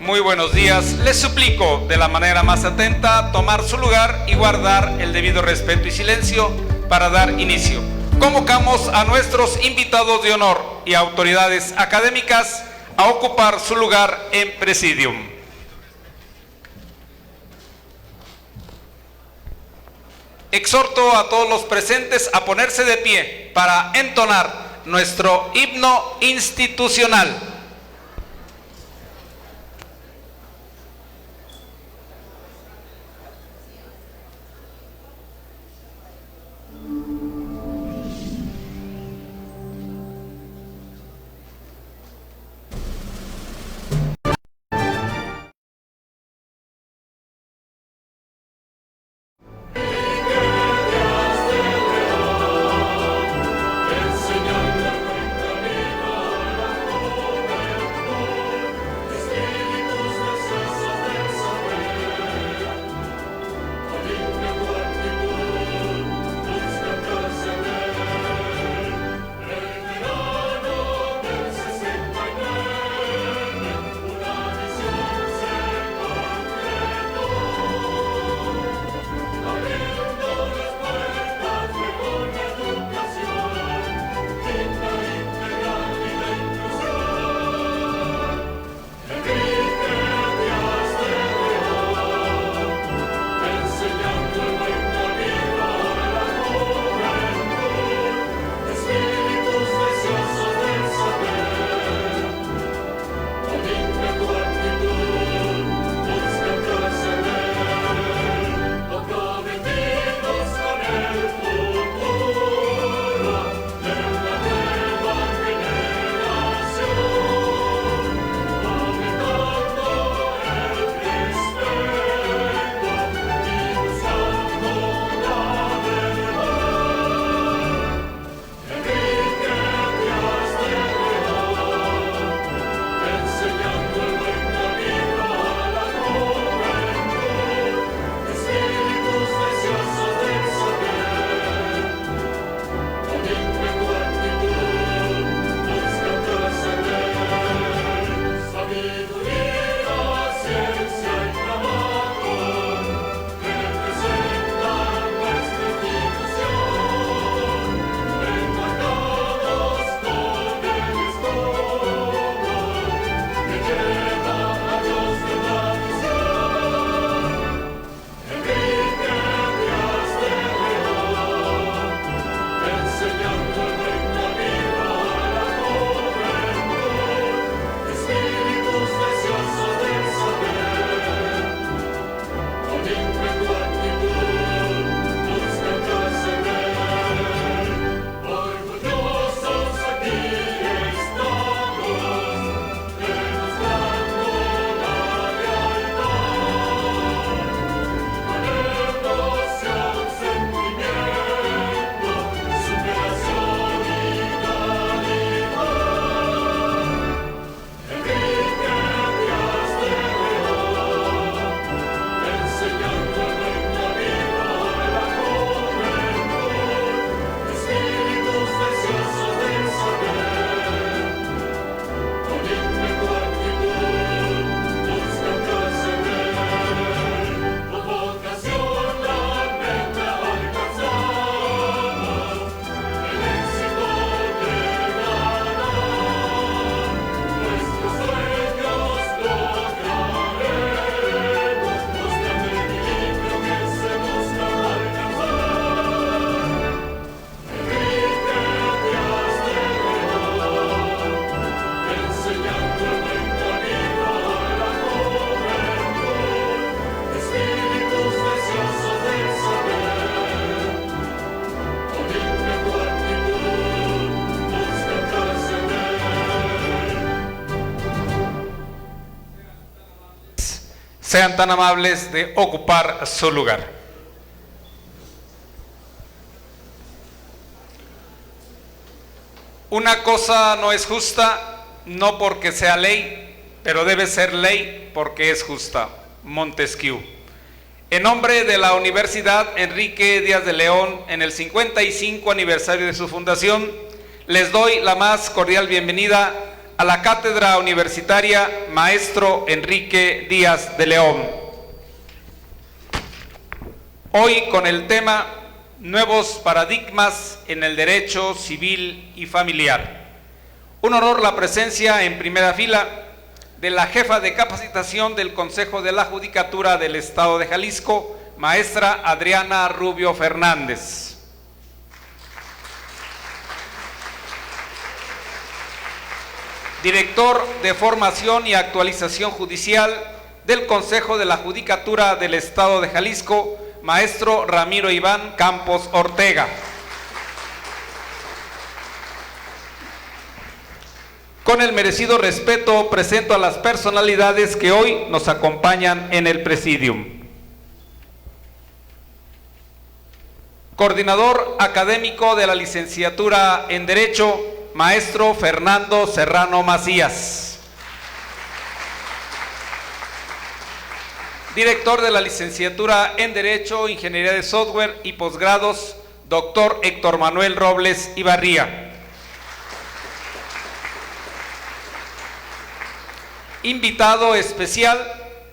Muy buenos días. Les suplico de la manera más atenta tomar su lugar y guardar el debido respeto y silencio para dar inicio. Convocamos a nuestros invitados de honor y autoridades académicas a ocupar su lugar en presidium. Exhorto a todos los presentes a ponerse de pie para entonar nuestro himno institucional. Sean tan amables de ocupar su lugar. Una cosa no es justa, no porque sea ley, pero debe ser ley porque es justa. Montesquieu. En nombre de la Universidad Enrique Díaz de León, en el 55 aniversario de su fundación, les doy la más cordial bienvenida a la Cátedra Universitaria Maestro Enrique Díaz de León. Hoy con el tema Nuevos paradigmas en el derecho civil y familiar. Un honor la presencia en primera fila de la jefa de capacitación del Consejo de la Judicatura del Estado de Jalisco, maestra Adriana Rubio Fernández. Director de Formación y Actualización Judicial del Consejo de la Judicatura del Estado de Jalisco, maestro Ramiro Iván Campos Ortega. Con el merecido respeto presento a las personalidades que hoy nos acompañan en el Presidium. Coordinador académico de la licenciatura en Derecho, maestro Fernando Serrano Macías. Director de la licenciatura en Derecho, Ingeniería de Software y Posgrados, doctor Héctor Manuel Robles Ibarría. Invitado especial,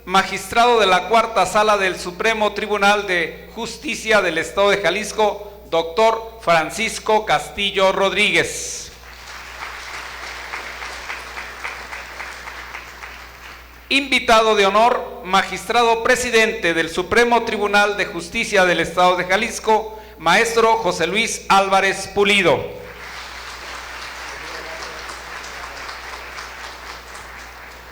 magistrado de la Cuarta Sala del Supremo Tribunal de Justicia del Estado de Jalisco, doctor Francisco Castillo Rodríguez. Invitado de honor, magistrado presidente del Supremo Tribunal de Justicia del Estado de Jalisco, maestro José Luis Álvarez Pulido.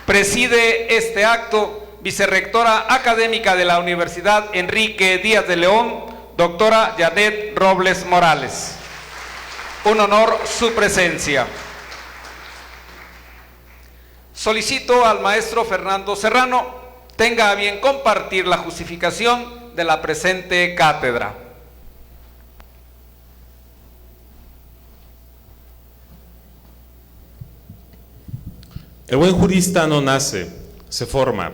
Preside este acto vicerrectora académica de la Universidad Enrique Díaz de León, doctora Janet Robles Morales. Un honor su presencia. Solicito al maestro Fernando Serrano tenga a bien compartir la justificación de la presente cátedra. El buen jurista no nace, se forma.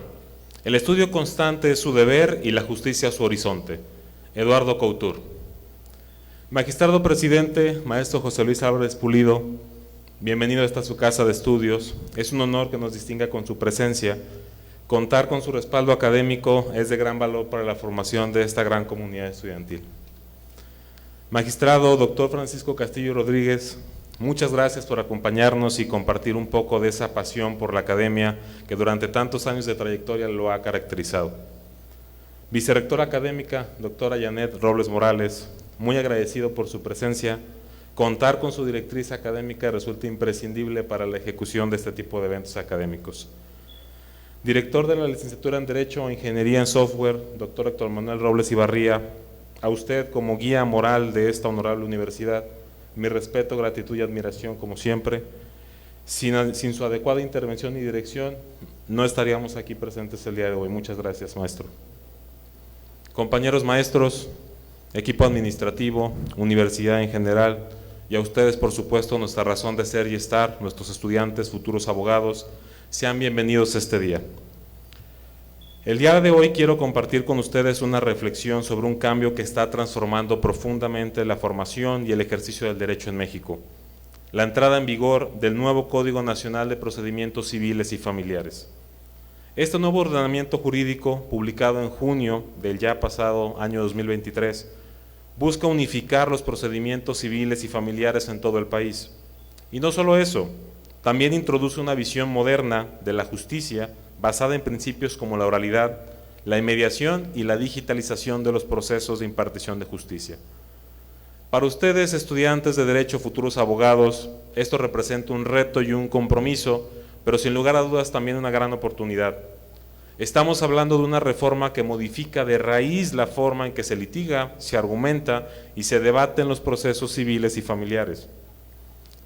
El estudio constante es su deber y la justicia su horizonte. Eduardo Couture. Magistrado presidente, maestro José Luis Álvarez Pulido, bienvenido a esta su casa de estudios. Es un honor que nos distinga con su presencia. Contar con su respaldo académico es de gran valor para la formación de esta gran comunidad estudiantil. Magistrado doctor Francisco Castillo Rodríguez, muchas gracias por acompañarnos y compartir un poco de esa pasión por la academia que durante tantos años de trayectoria lo ha caracterizado. Vicerrectora académica, doctora Janet Robles Morales, muy agradecido por su presencia. Contar con su directriz académica resulta imprescindible para la ejecución de este tipo de eventos académicos. Director de la licenciatura en Derecho e Ingeniería en Software, doctor Héctor Manuel Robles Ibarría, a usted como guía moral de esta honorable universidad, mi respeto, gratitud y admiración como siempre. Sin su adecuada intervención y dirección, no estaríamos aquí presentes el día de hoy. Muchas gracias, maestro. Compañeros maestros, equipo administrativo, universidad en general, y a ustedes, por supuesto, nuestra razón de ser y estar, nuestros estudiantes, futuros abogados, sean bienvenidos este día. El día de hoy quiero compartir con ustedes una reflexión sobre un cambio que está transformando profundamente la formación y el ejercicio del derecho en México, la entrada en vigor del nuevo Código Nacional de Procedimientos Civiles y Familiares. Este nuevo ordenamiento jurídico, publicado en junio del ya pasado año 2023, busca unificar los procedimientos civiles y familiares en todo el país. Y no solo eso, también introduce una visión moderna de la justicia basada en principios como la oralidad, la inmediación y la digitalización de los procesos de impartición de justicia. Para ustedes, estudiantes de Derecho, futuros abogados, esto representa un reto y un compromiso, pero sin lugar a dudas también una gran oportunidad. Estamos hablando de una reforma que modifica de raíz la forma en que se litiga, se argumenta y se debate en los procesos civiles y familiares.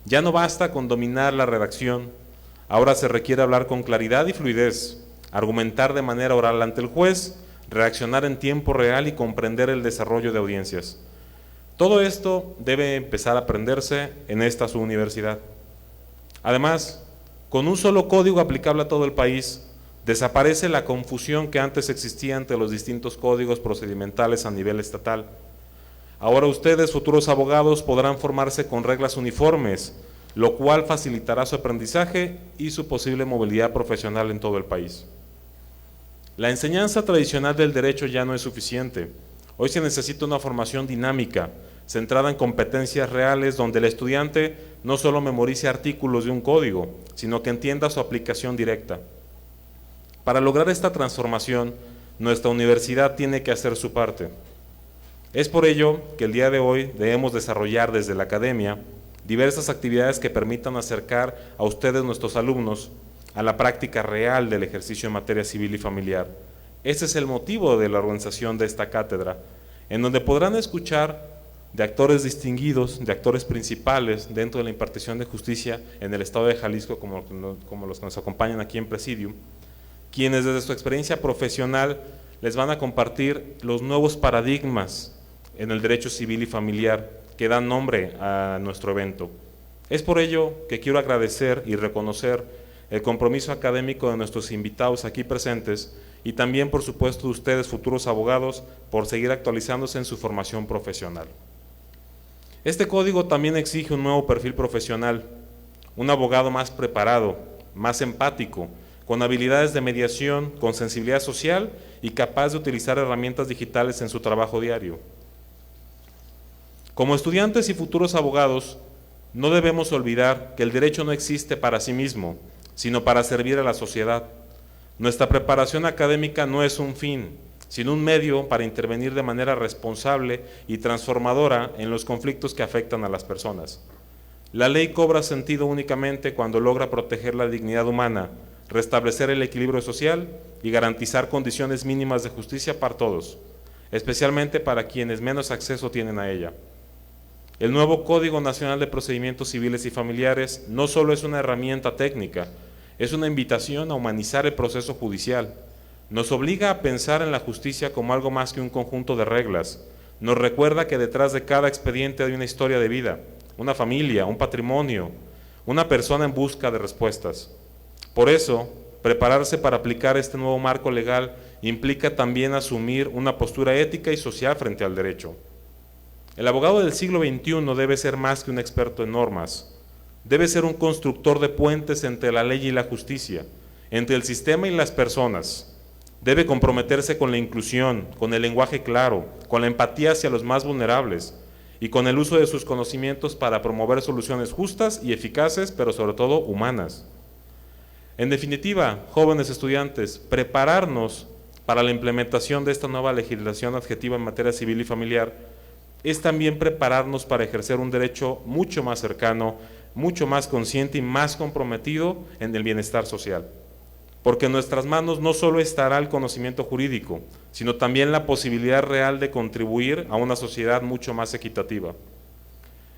Ya no basta con dominar la redacción, ahora se requiere hablar con claridad y fluidez, argumentar de manera oral ante el juez, reaccionar en tiempo real y comprender el desarrollo de audiencias. Todo esto debe empezar a aprenderse en esta su universidad. Además, con un solo código aplicable a todo el país, desaparece la confusión que antes existía entre los distintos códigos procedimentales a nivel estatal. Ahora ustedes, futuros abogados, podrán formarse con reglas uniformes, lo cual facilitará su aprendizaje y su posible movilidad profesional en todo el país. La enseñanza tradicional del derecho ya no es suficiente. Hoy se necesita una formación dinámica, centrada en competencias reales, donde el estudiante no solo memorice artículos de un código, sino que entienda su aplicación directa. Para lograr esta transformación, nuestra universidad tiene que hacer su parte. Es por ello que el día de hoy debemos desarrollar desde la academia diversas actividades que permitan acercar a ustedes, nuestros alumnos, a la práctica real del ejercicio en materia civil y familiar. Ese es el motivo de la organización de esta cátedra, en donde podrán escuchar de actores distinguidos, de actores principales dentro de la impartición de justicia en el estado de Jalisco, como los que nos acompañan aquí en Presidium, quienes desde su experiencia profesional les van a compartir los nuevos paradigmas en el derecho civil y familiar que dan nombre a nuestro evento. Es por ello que quiero agradecer y reconocer el compromiso académico de nuestros invitados aquí presentes y también, por supuesto, de ustedes, futuros abogados, por seguir actualizándose en su formación profesional. Este código también exige un nuevo perfil profesional, un abogado más preparado, más empático, con habilidades de mediación, con sensibilidad social y capaz de utilizar herramientas digitales en su trabajo diario. Como estudiantes y futuros abogados, no debemos olvidar que el derecho no existe para sí mismo, sino para servir a la sociedad. Nuestra preparación académica no es un fin, sino un medio para intervenir de manera responsable y transformadora en los conflictos que afectan a las personas. La ley cobra sentido únicamente cuando logra proteger la dignidad humana, restablecer el equilibrio social y garantizar condiciones mínimas de justicia para todos, especialmente para quienes menos acceso tienen a ella. El nuevo Código Nacional de Procedimientos Civiles y Familiares no solo es una herramienta técnica, es una invitación a humanizar el proceso judicial. Nos obliga a pensar en la justicia como algo más que un conjunto de reglas. Nos recuerda que detrás de cada expediente hay una historia de vida, una familia, un patrimonio, una persona en busca de respuestas. Por eso, prepararse para aplicar este nuevo marco legal implica también asumir una postura ética y social frente al derecho. El abogado del siglo XXI debe ser más que un experto en normas, debe ser un constructor de puentes entre la ley y la justicia, entre el sistema y las personas. Debe comprometerse con la inclusión, con el lenguaje claro, con la empatía hacia los más vulnerables y con el uso de sus conocimientos para promover soluciones justas y eficaces, pero sobre todo humanas. En definitiva, jóvenes estudiantes, prepararnos para la implementación de esta nueva legislación adjetiva en materia civil y familiar es también prepararnos para ejercer un derecho mucho más cercano, mucho más consciente y más comprometido en el bienestar social. Porque en nuestras manos no solo estará el conocimiento jurídico, sino también la posibilidad real de contribuir a una sociedad mucho más equitativa.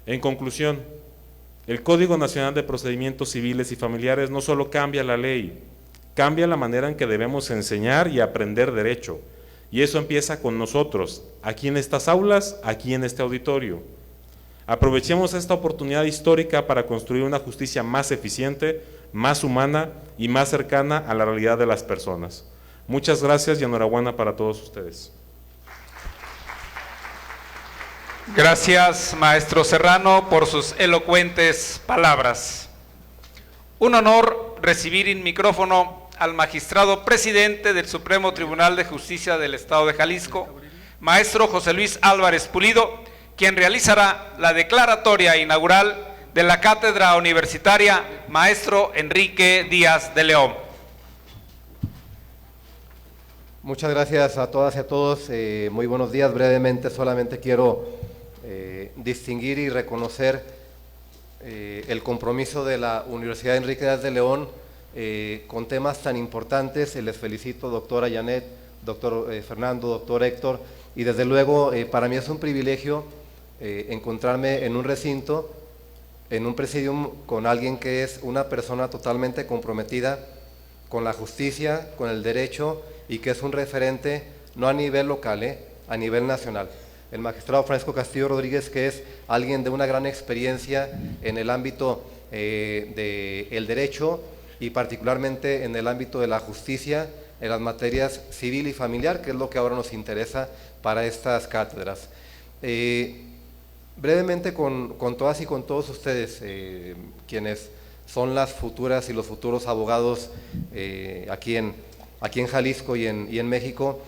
En conclusión, el Código Nacional de Procedimientos Civiles y Familiares no solo cambia la ley, cambia la manera en que debemos enseñar y aprender derecho. Y eso empieza con nosotros, aquí en estas aulas, aquí en este auditorio. Aprovechemos esta oportunidad histórica para construir una justicia más eficiente, más humana y más cercana a la realidad de las personas. Muchas gracias y enhorabuena para todos ustedes. Gracias, maestro Serrano, por sus elocuentes palabras. Un honor recibir en micrófono al magistrado presidente del Supremo Tribunal de Justicia del Estado de Jalisco, maestro José Luis Álvarez Pulido, quien realizará la declaratoria inaugural de la Cátedra Universitaria Maestro Enrique Díaz de León. Muchas gracias a todas y a todos. Muy buenos días. Brevemente solamente quiero distinguir y reconocer el compromiso de la Universidad Enrique Díaz de León con temas tan importantes. Les felicito, doctora Janet, doctor Fernando, doctor Héctor, y desde luego para mí es un privilegio encontrarme en un recinto, en un presidium, con alguien que es una persona totalmente comprometida con la justicia, con el derecho, y que es un referente no a nivel local, a nivel nacional. El magistrado Francisco Castillo Rodríguez, que es alguien de una gran experiencia en el ámbito del derecho y particularmente en el ámbito de la justicia, en las materias civil y familiar, que es lo que ahora nos interesa para estas cátedras. Brevemente con todas y con todos ustedes, quienes son las futuras y los futuros abogados aquí en Jalisco y en México,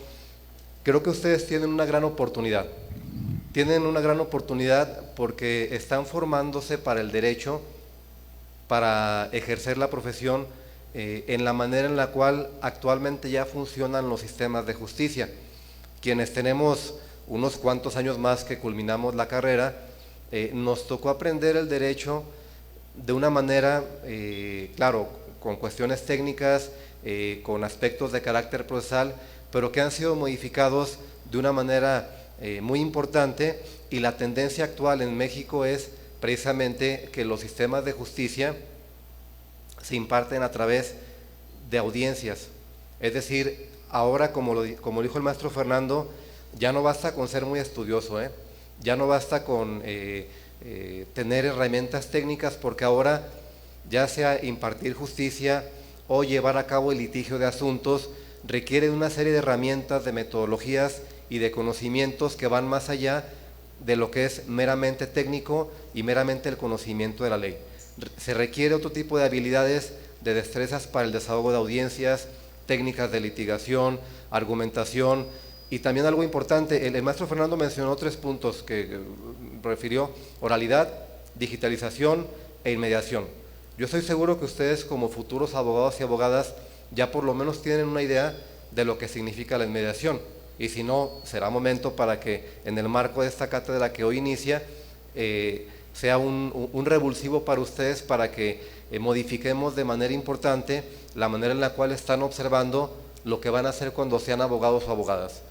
creo que ustedes tienen una gran oportunidad. Tienen una gran oportunidad porque están formándose para el derecho, para ejercer la profesión en la manera en la cual actualmente ya funcionan los sistemas de justicia. Quienes tenemos unos cuantos años más que culminamos la carrera, nos tocó aprender el derecho de una manera, claro, con cuestiones técnicas, con aspectos de carácter procesal, pero que han sido modificados de una manera muy importante, y la tendencia actual en México es precisamente que los sistemas de justicia se imparten a través de audiencias. Es decir, ahora, como dijo el maestro Fernando, ya no basta con ser muy estudioso, ya no basta con tener herramientas técnicas, porque ahora ya sea impartir justicia o llevar a cabo el litigio de asuntos requiere de una serie de herramientas, de metodologías y de conocimientos que van más allá de lo que es meramente técnico y meramente el conocimiento de la ley. Se requiere otro tipo de habilidades, de destrezas para el desahogo de audiencias, técnicas de litigación, argumentación, y también algo importante, el maestro Fernando mencionó 3 puntos que refirió: oralidad, digitalización e inmediación. Yo estoy seguro que ustedes, como futuros abogados y abogadas, ya por lo menos tienen una idea de lo que significa la inmediación, y si no, será momento para que en el marco de esta cátedra que hoy inicia sea un revulsivo para ustedes, para que modifiquemos de manera importante la manera en la cual están observando lo que van a hacer cuando sean abogados o abogadas.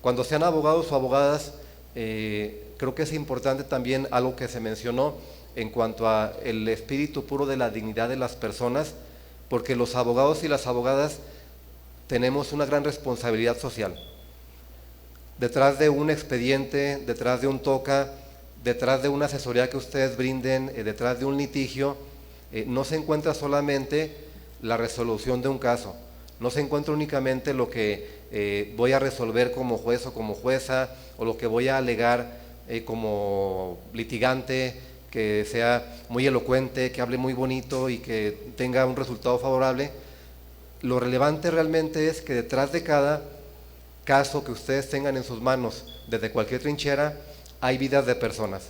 Cuando sean abogados o abogadas, creo que es importante también algo que se mencionó en cuanto a el espíritu puro de la dignidad de las personas, porque los abogados y las abogadas tenemos una gran responsabilidad social. Detrás de un expediente, detrás de un TOCA, detrás de una asesoría que ustedes brinden, detrás de un litigio, no se encuentra solamente la resolución de un caso, no se encuentra únicamente lo que voy a resolver como juez o como jueza, o lo que voy a alegar como litigante, que sea muy elocuente, que hable muy bonito y que tenga un resultado favorable. Lo relevante realmente es que detrás de cada caso que ustedes tengan en sus manos, desde cualquier trinchera, hay vidas de personas.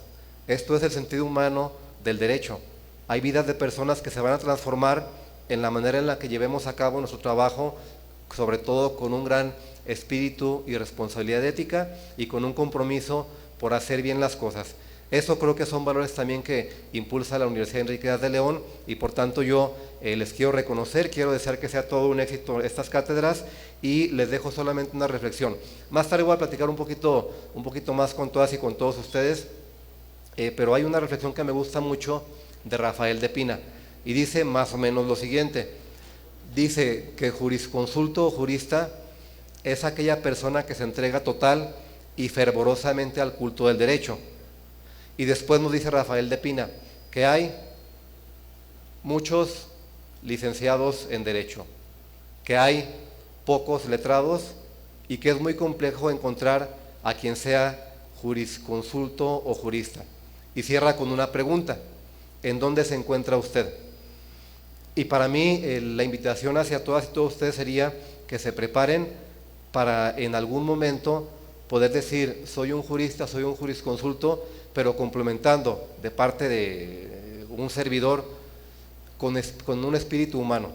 Esto es el sentido humano del derecho. Hay vidas de personas que se van a transformar en la manera en la que llevemos a cabo nuestro trabajo, sobre todo con un gran espíritu y responsabilidad ética y con un compromiso por hacer bien las cosas. Eso creo que son valores también que impulsa la Universidad Enrique Díaz de León, y por tanto yo les quiero reconocer, quiero desear que sea todo un éxito estas cátedras, y les dejo solamente una reflexión. Más tarde voy a platicar un poquito más con todas y con todos ustedes, pero hay una reflexión que me gusta mucho de Rafael de Pina, y dice más o menos lo siguiente. Dice que jurisconsulto o jurista es aquella persona que se entrega total y fervorosamente al culto del derecho. Y después nos dice Rafael de Pina que hay muchos licenciados en Derecho, que hay pocos letrados y que es muy complejo encontrar a quien sea jurisconsulto o jurista. Y cierra con una pregunta: ¿en dónde se encuentra usted? Y para mí la invitación hacia todas y todos ustedes sería que se preparen para en algún momento poder decir: soy un jurista, soy un jurisconsulto, pero complementando de parte de un servidor con un espíritu humano,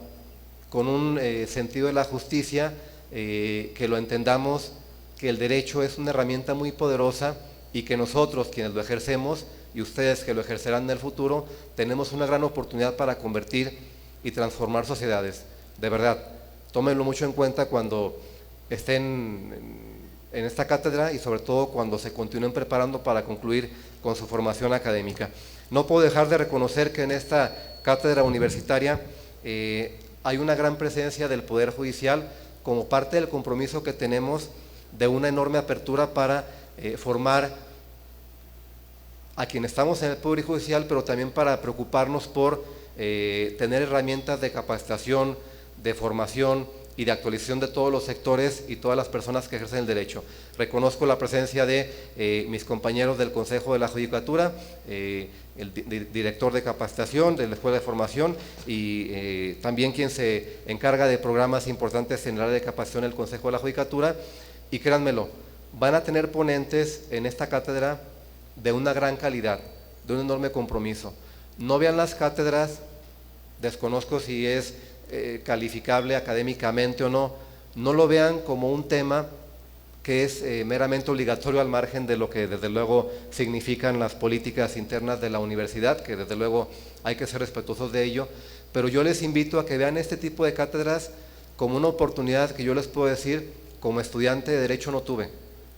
con un sentido de la justicia, que lo entendamos, que el derecho es una herramienta muy poderosa, y que nosotros, quienes lo ejercemos, y ustedes que lo ejercerán en el futuro, tenemos una gran oportunidad para convertir y transformar sociedades. De verdad, tómenlo mucho en cuenta cuando estén en esta cátedra, y sobre todo cuando se continúen preparando para concluir con su formación académica. No puedo dejar de reconocer que en esta cátedra universitaria hay una gran presencia del Poder Judicial, como parte del compromiso que tenemos de una enorme apertura para formar a quienes estamos en el Poder Judicial, pero también para preocuparnos por tener herramientas de capacitación, de formación y de actualización de todos los sectores y todas las personas que ejercen el derecho. Reconozco la presencia de mis compañeros del Consejo de la Judicatura, el director de capacitación de la Escuela de Formación y también quien se encarga de programas importantes en el área de capacitación del Consejo de la Judicatura, y créanmelo, van a tener ponentes en esta cátedra de una gran calidad, de un enorme compromiso. No vean las cátedras, desconozco si es calificable académicamente o no, no lo vean como un tema que es meramente obligatorio al margen de lo que desde luego significan las políticas internas de la universidad, que desde luego hay que ser respetuosos de ello, pero yo les invito a que vean este tipo de cátedras como una oportunidad que yo les puedo decir, como estudiante de Derecho no tuve.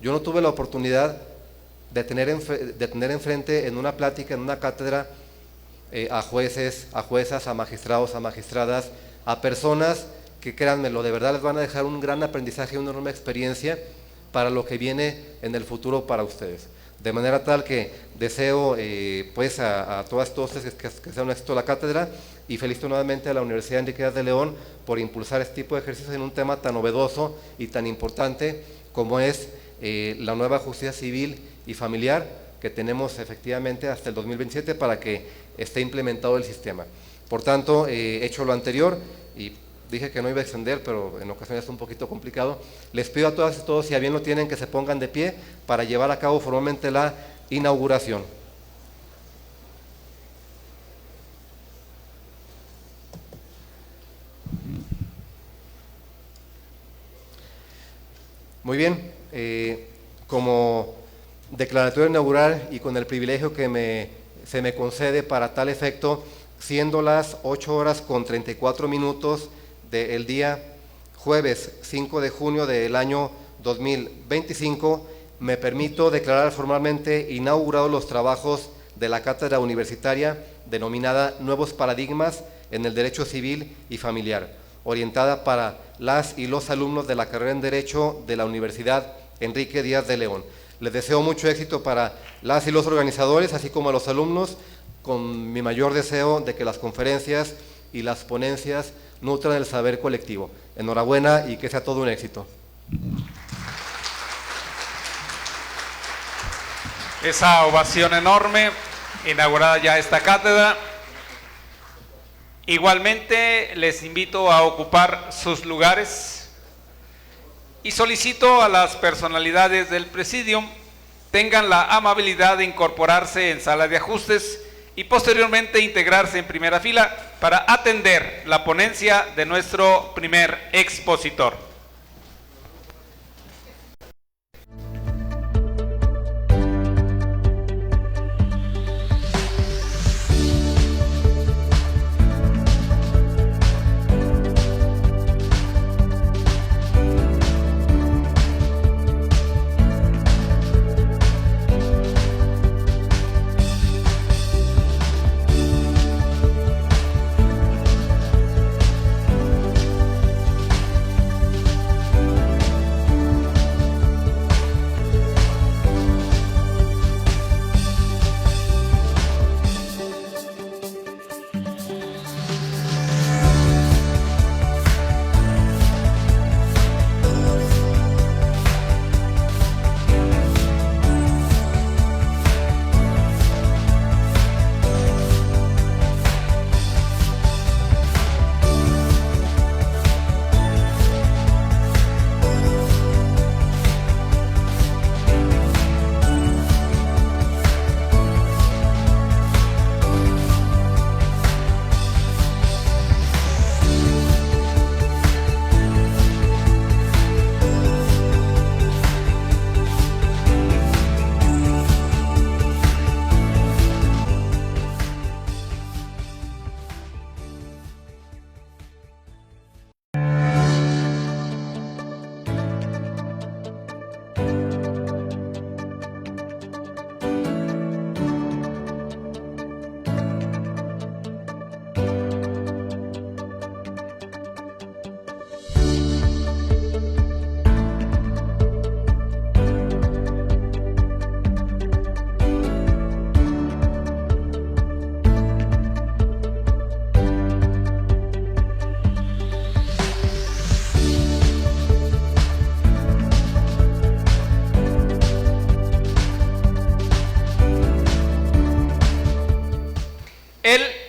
Yo no tuve la oportunidad de tener enfrente en una plática, en una cátedra, a jueces, a juezas, a magistrados, a magistradas, a personas que, créanmelo, de verdad les van a dejar un gran aprendizaje, una enorme experiencia para lo que viene en el futuro para ustedes. De manera tal que deseo pues a todos ustedes que sea un éxito la cátedra, y felicito nuevamente a la Universidad Enrique Díaz de León por impulsar este tipo de ejercicios en un tema tan novedoso y tan importante como es la nueva justicia civil y familiar que tenemos efectivamente hasta el 2027 para que esté implementado el sistema. Por tanto, hecho lo anterior, y dije que no iba a extender, pero en ocasiones es un poquito complicado, les pido a todas y todos, si a bien lo tienen, que se pongan de pie para llevar a cabo formalmente la inauguración. Muy bien, como declaratoria inaugural y con el privilegio que se me concede para tal efecto, siendo las 8:34 del día jueves 5 de junio del año 2025, me permito declarar formalmente inaugurados los trabajos de la cátedra universitaria denominada Nuevos Paradigmas en el Derecho Civil y Familiar, orientada para las y los alumnos de la carrera en Derecho de la Universidad Enrique Díaz de León. Les deseo mucho éxito para las y los organizadores, así como a los alumnos, con mi mayor deseo de que las conferencias y las ponencias nutran el saber colectivo. Enhorabuena y que sea todo un éxito. Esa ovación enorme, inaugurada ya esta cátedra. Igualmente les invito a ocupar sus lugares y solicito a las personalidades del Presidium tengan la amabilidad de incorporarse en sala de ajustes y posteriormente integrarse en primera fila para atender la ponencia de nuestro primer expositor.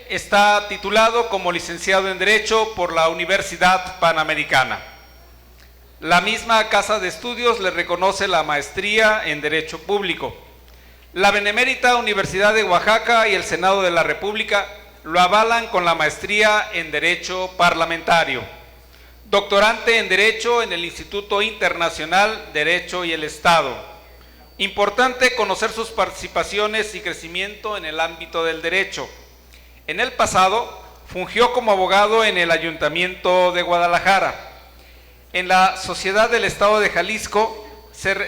está titulado como licenciado en Derecho por la Universidad Panamericana. La misma Casa de Estudios le reconoce la maestría en Derecho Público. La Benemérita Universidad de Oaxaca y el Senado de la República lo avalan con la maestría en Derecho Parlamentario. Doctorante en Derecho en el Instituto Internacional Derecho y el Estado. Importante conocer sus participaciones y crecimiento en el ámbito del derecho. En el pasado, fungió como abogado en el Ayuntamiento de Guadalajara. En la Sociedad del Estado de Jalisco,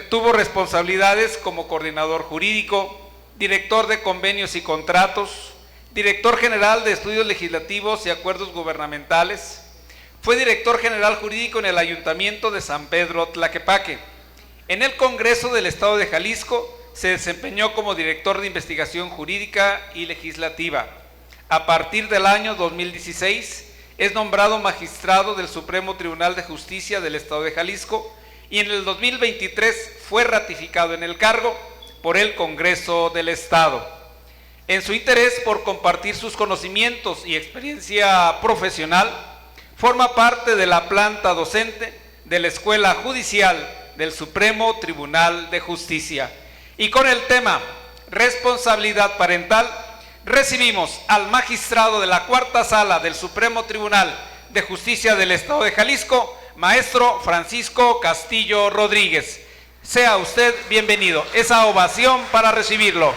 tuvo responsabilidades como coordinador jurídico, director de convenios y contratos, director general de estudios legislativos y acuerdos gubernamentales. Fue director general jurídico en el Ayuntamiento de San Pedro Tlaquepaque. En el Congreso del Estado de Jalisco se desempeñó como director de investigación jurídica y legislativa. A partir del año 2016 es nombrado magistrado del Supremo Tribunal de Justicia del Estado de Jalisco y en el 2023 fue ratificado en el cargo por el Congreso del Estado. En su interés por compartir sus conocimientos y experiencia profesional, forma parte de la planta docente de la Escuela Judicial del Supremo Tribunal de Justicia. Y con el tema responsabilidad parental, recibimos al magistrado de la Cuarta Sala del Supremo Tribunal de Justicia del Estado de Jalisco, maestro Francisco Castillo Rodríguez. Sea usted bienvenido. Esa ovación para recibirlo.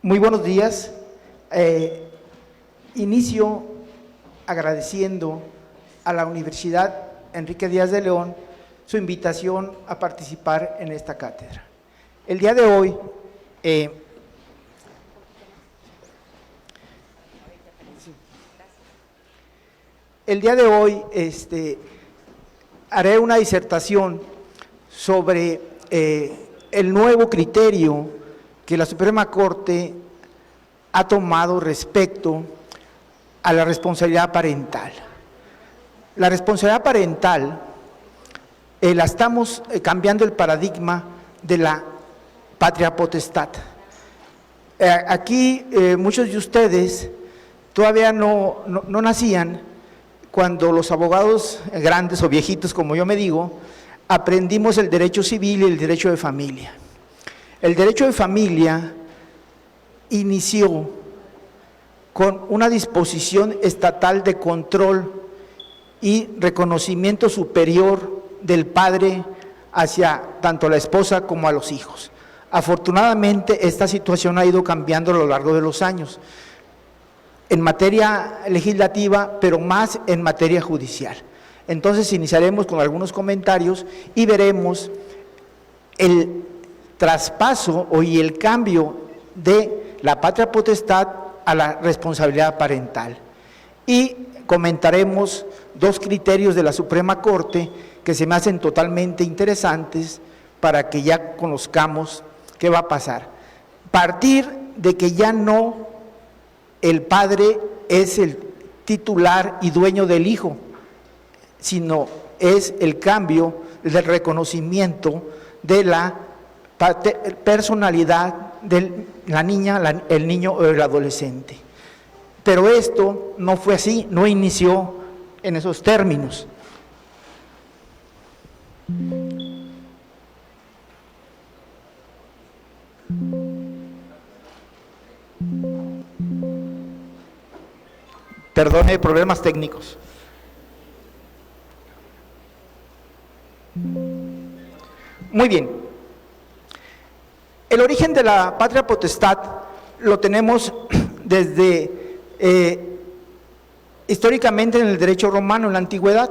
Muy buenos días. Inicio agradeciendo a la Universidad Enrique Díaz de León su invitación a participar en esta cátedra. El día de hoy haré una disertación sobre el nuevo criterio que la Suprema Corte ha tomado respecto a la responsabilidad parental. La responsabilidad parental la estamos cambiando el paradigma de la patria potestad. Aquí muchos de ustedes todavía no nacían cuando los abogados grandes o viejitos, como yo me digo, aprendimos el derecho civil y el derecho de familia. El derecho de familia inició con una disposición estatal de control y reconocimiento superior del padre hacia tanto la esposa como a los hijos. Afortunadamente, esta situación ha ido cambiando a lo largo de los años, en materia legislativa, pero más en materia judicial. Entonces, iniciaremos con algunos comentarios y veremos el traspaso y el cambio de la patria potestad a la responsabilidad parental. Y comentaremos dos criterios de la Suprema Corte que se me hacen totalmente interesantes para que ya conozcamos qué va a pasar. Partir de que ya no el padre es el titular y dueño del hijo, sino es el cambio del reconocimiento de la personalidad de la niña, el niño o el adolescente. Pero esto no fue así, no inició en esos términos. Perdone, problemas técnicos. Muy bien. El origen de la patria potestad lo tenemos desde históricamente en el derecho romano, en la antigüedad.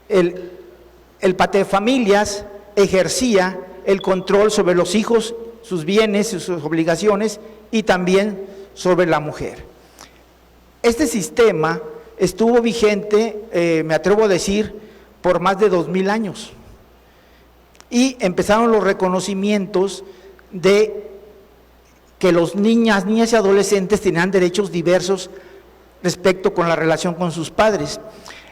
El paterfamilias ejercía el control sobre los hijos, sus bienes y sus obligaciones, y también sobre la mujer. Este sistema estuvo vigente, me atrevo a decir, por más de 2000 años. Y empezaron los reconocimientos de que los niñas y adolescentes tenían derechos diversos respecto con la relación con sus padres.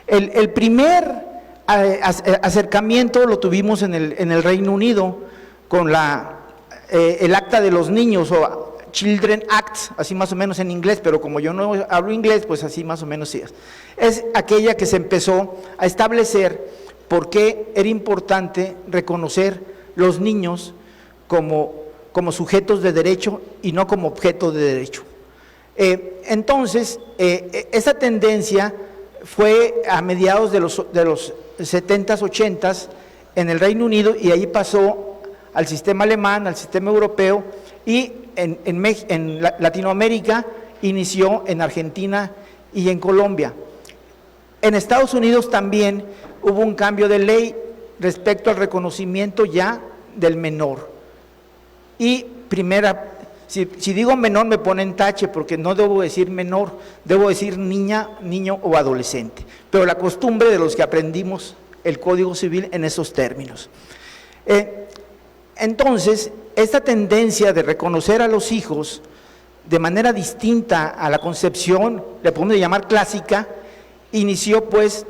El primer acercamiento lo tuvimos en el Reino Unido con el Acta de los Niños, o Children Act, así más o menos en inglés, pero como yo no hablo inglés, pues así más o menos sí. Es aquella que se empezó a establecer por qué era importante reconocer los niños como sujetos de derecho y no como objeto de derecho. Entonces, esa tendencia fue a mediados de los 70s, 80s en el Reino Unido, y ahí pasó al sistema alemán, al sistema europeo, y en Latinoamérica inició en Argentina y en Colombia. En Estados Unidos también hubo un cambio de ley respecto al reconocimiento ya del menor. Y si digo menor me ponen tache, porque no debo decir menor, debo decir niña, niño o adolescente. Pero la costumbre de los que aprendimos el Código Civil en esos términos. Entonces, esta tendencia de reconocer a los hijos de manera distinta a la concepción, le podemos llamar clásica, inició pues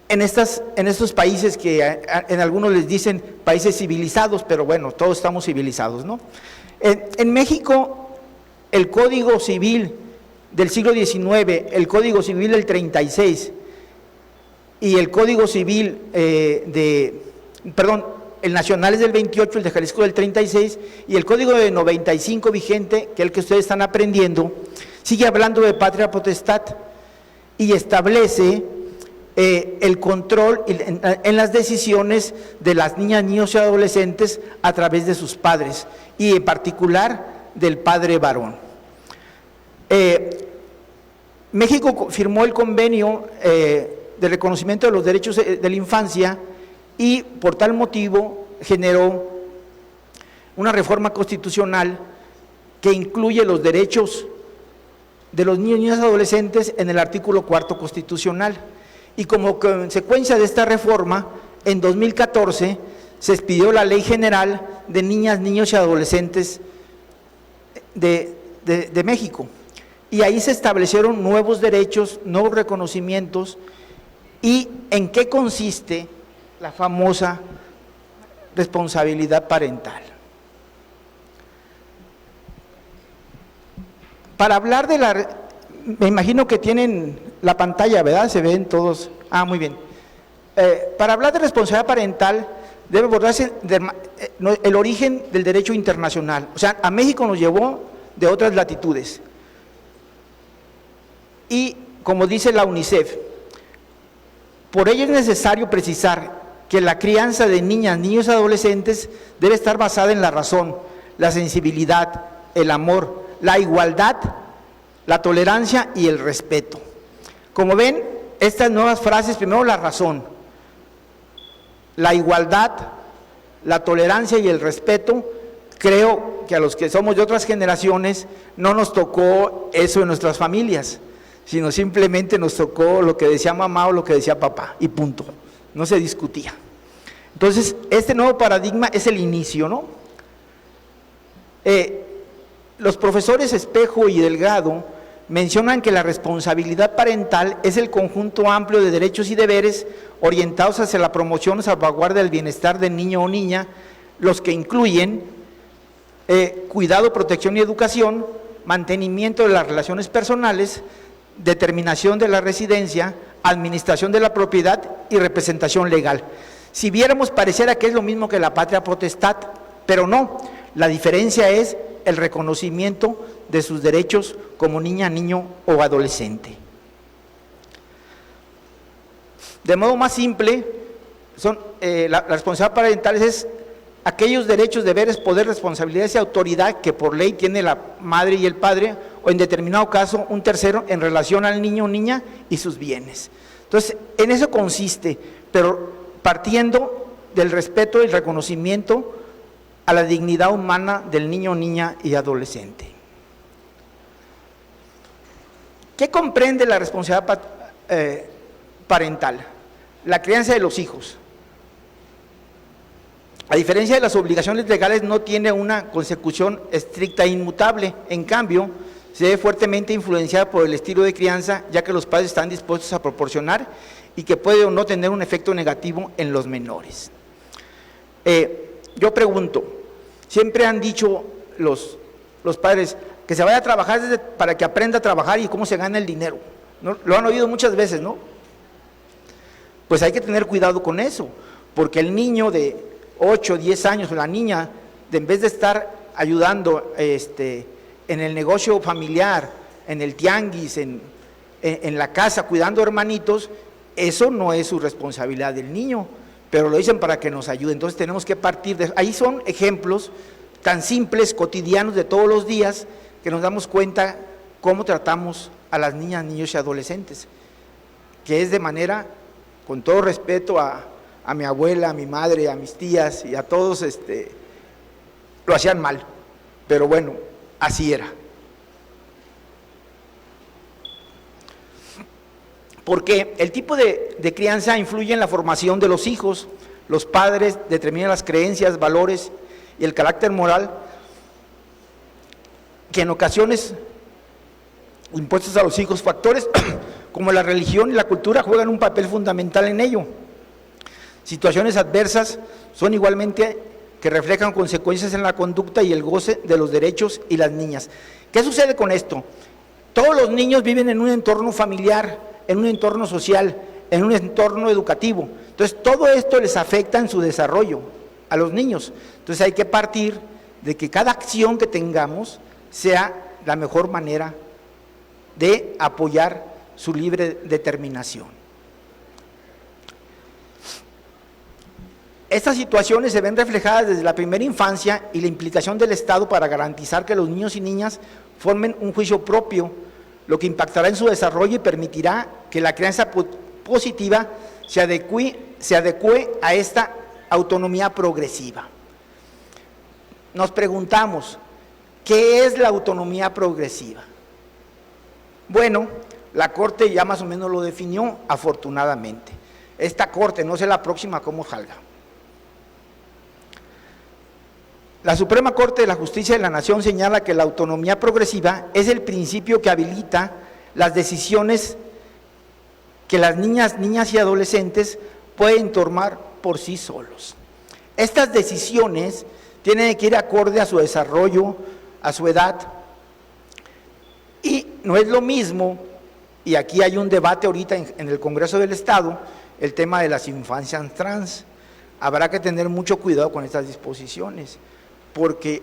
en estos países que en algunos les dicen países civilizados, pero bueno, todos estamos civilizados, ¿no? En México, el Código Civil del siglo XIX, el Código Civil del 36 y el Código Civil el nacional es del 28, el de Jalisco del 36, y el Código de 95 vigente, que es el que ustedes están aprendiendo, sigue hablando de patria potestad y establece el control en las decisiones de las niñas, niños y adolescentes a través de sus padres, y en particular del padre varón. México firmó el convenio de reconocimiento de los derechos de la infancia, y por tal motivo generó una reforma constitucional que incluye los derechos de los niños y niñas adolescentes en el artículo 4 constitucional. Y como consecuencia de esta reforma, en 2014 se expidió la Ley General de Niñas, Niños y Adolescentes de México. Y ahí se establecieron nuevos derechos, nuevos reconocimientos. ¿Y en qué consiste la famosa responsabilidad parental? Para hablar me imagino que tienen la pantalla, ¿verdad? Se ven todos. Muy bien. Para hablar de responsabilidad parental debe abordarse el origen del derecho internacional. O sea, a México nos llevó de otras latitudes. Y como dice la UNICEF, por ello es necesario precisar que la crianza de niñas, niños y adolescentes debe estar basada en la razón, la sensibilidad, el amor, la igualdad, la tolerancia y el respeto. Como ven, estas nuevas frases, primero la razón, la igualdad, la tolerancia y el respeto, creo que a los que somos de otras generaciones no nos tocó eso en nuestras familias, sino simplemente nos tocó lo que decía mamá o lo que decía papá, y punto. No se discutía. Entonces, este nuevo paradigma es el inicio, ¿no? Los profesores Espejo y Delgado mencionan que la responsabilidad parental es el conjunto amplio de derechos y deberes orientados hacia la promoción o salvaguarda del bienestar del niño o niña, los que incluyen cuidado, protección y educación, mantenimiento de las relaciones personales, determinación de la residencia, administración de la propiedad y representación legal. Si viéramos, pareciera que es lo mismo que la patria potestad, pero no. La diferencia es el reconocimiento de sus derechos como niña, niño o adolescente. De modo más simple, la responsabilidad parental es aquellos derechos, deberes, poder, responsabilidades y autoridad que por ley tiene la madre y el padre, o en determinado caso un tercero, en relación al niño o niña y sus bienes. Entonces, en eso consiste, pero partiendo del respeto y el reconocimiento a la dignidad humana del niño, niña y adolescente. ¿Qué comprende la responsabilidad parental? La crianza de los hijos. A diferencia de las obligaciones legales, no tiene una consecución estricta e inmutable. En cambio, se ve fuertemente influenciada por el estilo de crianza, ya que los padres están dispuestos a proporcionar y que puede o no tener un efecto negativo en los menores. Yo pregunto, siempre han dicho los padres que se vaya a trabajar para que aprenda a trabajar y cómo se gana el dinero, ¿no? Lo han oído muchas veces, ¿no? Pues hay que tener cuidado con eso, porque el niño de 8, 10 años, o la niña, en vez de estar ayudando en el negocio familiar, en el tianguis, en la casa, cuidando hermanitos, eso no es su responsabilidad del niño, pero lo dicen para que nos ayude. Entonces tenemos que partir de ahí. Son ejemplos tan simples, cotidianos, de todos los días, que nos damos cuenta cómo tratamos a las niñas, niños y adolescentes, que es de manera, con todo respeto a mi abuela, a mi madre, a mis tías y a todos, lo hacían mal, pero bueno, así era. Porque el tipo de crianza influye en la formación de los hijos. Los padres determinan las creencias, valores y el carácter moral que en ocasiones impuestos a los hijos. Factores como la religión y la cultura juegan un papel fundamental en ello. Situaciones adversas son igualmente que reflejan consecuencias en la conducta y el goce de los derechos y las niñas. ¿Qué sucede con esto? Todos los niños viven en un entorno familiar, en un entorno social, en un entorno educativo. Entonces, todo esto les afecta en su desarrollo a los niños. Entonces, hay que partir de que cada acción que tengamos sea la mejor manera de apoyar su libre determinación. Estas situaciones se ven reflejadas desde la primera infancia y la implicación del Estado para garantizar que los niños y niñas formen un juicio propio, lo que impactará en su desarrollo y permitirá que la crianza positiva se adecue a esta autonomía progresiva. Nos preguntamos, ¿qué es la autonomía progresiva? Bueno, la Corte ya más o menos lo definió, afortunadamente. Esta Corte, no sé la próxima cómo salga. La Suprema Corte de la Justicia de la Nación señala que la autonomía progresiva es el principio que habilita las decisiones que las niñas y adolescentes pueden tomar por sí solos. Estas decisiones tienen que ir acorde a su desarrollo, a su edad, y no es lo mismo, y aquí hay un debate ahorita en el Congreso del Estado, el tema de las infancias trans. Habrá que tener mucho cuidado con estas disposiciones, porque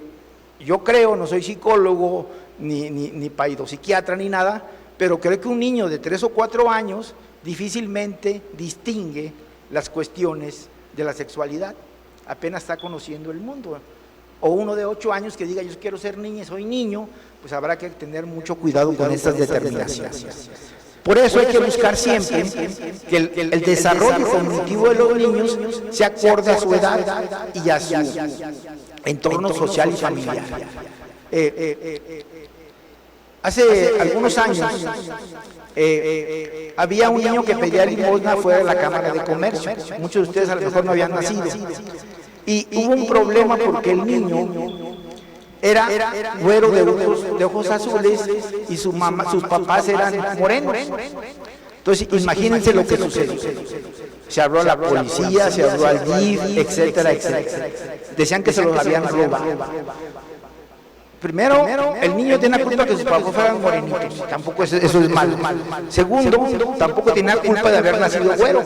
yo creo, no soy psicólogo, ni paidopsiquiatra, ni nada, pero creo que un niño de 3 o 4 años difícilmente distingue las cuestiones de la sexualidad, apenas está conociendo el mundo. O uno de 8 años que diga, yo quiero ser niña, soy niño, pues habrá que tener mucho cuidado con estas determinaciones. Por eso hay que buscar siempre que el desarrollo cognitivo de los niños se acorde a su edad y a su entorno social y familiar. Hace algunos años había un niño que pedía limosna fuera de la Cámara de Comercio. Muchos de ustedes a lo mejor no habían nacido. Y hubo un problema porque el niño era güero de ojos azules y sus papás eran morenos. Entonces, imagínense lo que sucedió. Se habló a la policía, se habló al DIF, etcétera, etcétera. Decían que se los habían robado. Primero, el niño tiene la culpa que sus papás fueran morenitos, tampoco eso es malo. Segundo, tampoco tiene la culpa de haber nacido güero.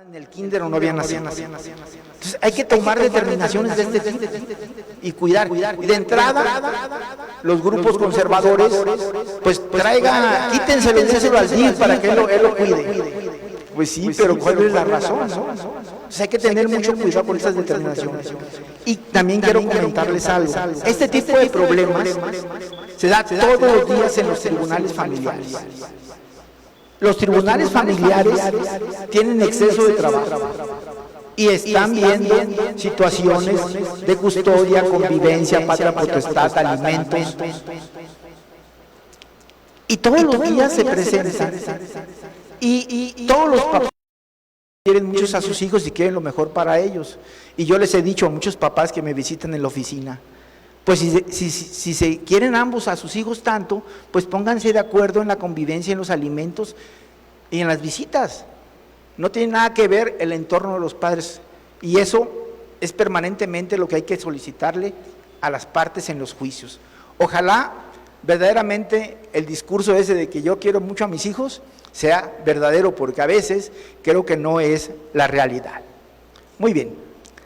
En el kinder o no habían nacido. Entonces hay que tomar determinaciones de este tipo y cuidar. Y de entrada, los grupos conservadores, pues quítenselo, déselo al DIF para que él lo cuide. Pues sí, pero ¿cuál es la razón? Entonces hay que tener mucho cuidado con estas determinaciones. Y también quiero comentarles algo. Este tipo de problemas se da todos los días en los tribunales familiares. Los tribunales familiares tienen exceso de trabajo y están viendo situaciones de custodia, convivencia, patria potestad, alimentos. Y todos los días se presentan. Y todos los papás quieren mucho a sus hijos y quieren lo mejor para ellos. Y yo les he dicho a muchos papás que me visitan en la oficina, pues si se quieren ambos a sus hijos tanto, pues pónganse de acuerdo en la convivencia, en los alimentos y en las visitas. No tiene nada que ver el entorno de los padres, y eso es permanentemente lo que hay que solicitarle a las partes en los juicios. Ojalá verdaderamente el discurso ese de que yo quiero mucho a mis hijos sea verdadero, porque a veces creo que no es la realidad. Muy bien,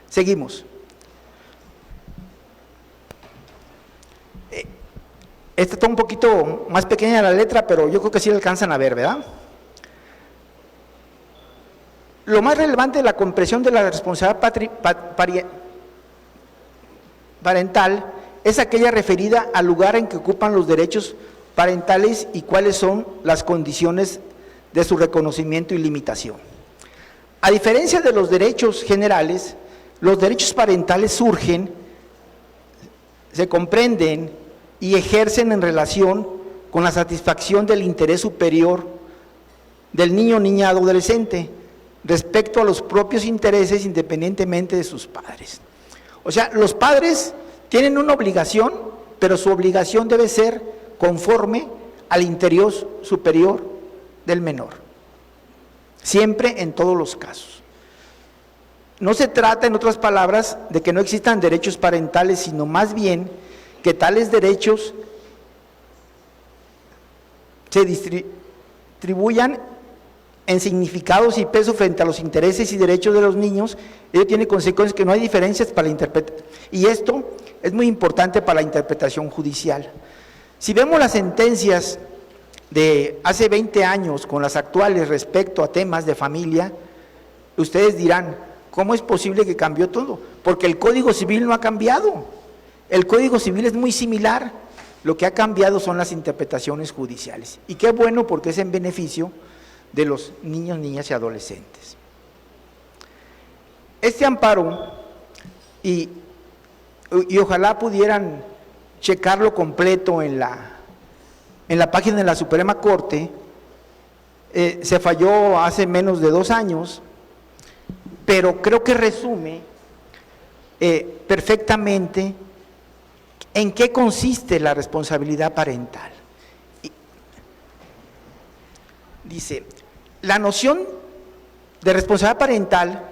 seguimos. Esta está un poquito más pequeña la letra, pero yo creo que sí la alcanzan a ver, ¿verdad? Lo más relevante de la comprensión de la responsabilidad parental es aquella referida al lugar en que ocupan los derechos parentales y cuáles son las condiciones de su reconocimiento y limitación. A diferencia de los derechos generales, los derechos parentales surgen, se comprenden y ejercen en relación con la satisfacción del interés superior del niño, niña, adolescente, respecto a los propios intereses independientemente de sus padres. O sea, los padres tienen una obligación, pero su obligación debe ser conforme al interés superior del menor, siempre, en todos los casos. No se trata, en otras palabras, de que no existan derechos parentales, sino más bien que tales derechos se distribuyan en significados y peso frente a los intereses y derechos de los niños. Ello tiene consecuencias que no hay diferencias para la interpretación, y esto es muy importante para la interpretación judicial. Si vemos las sentencias de hace 20 años con las actuales respecto a temas de familia, ustedes dirán, ¿cómo es posible que cambió todo? Porque el Código Civil no ha cambiado. El Código Civil es muy similar, lo que ha cambiado son las interpretaciones judiciales. Y qué bueno, porque es en beneficio de los niños, niñas y adolescentes. Este amparo, y ojalá pudieran checarlo completo en la página de la Suprema Corte, se falló hace menos de 2 años, pero creo que resume perfectamente en qué consiste la responsabilidad parental. Dice, la noción de responsabilidad parental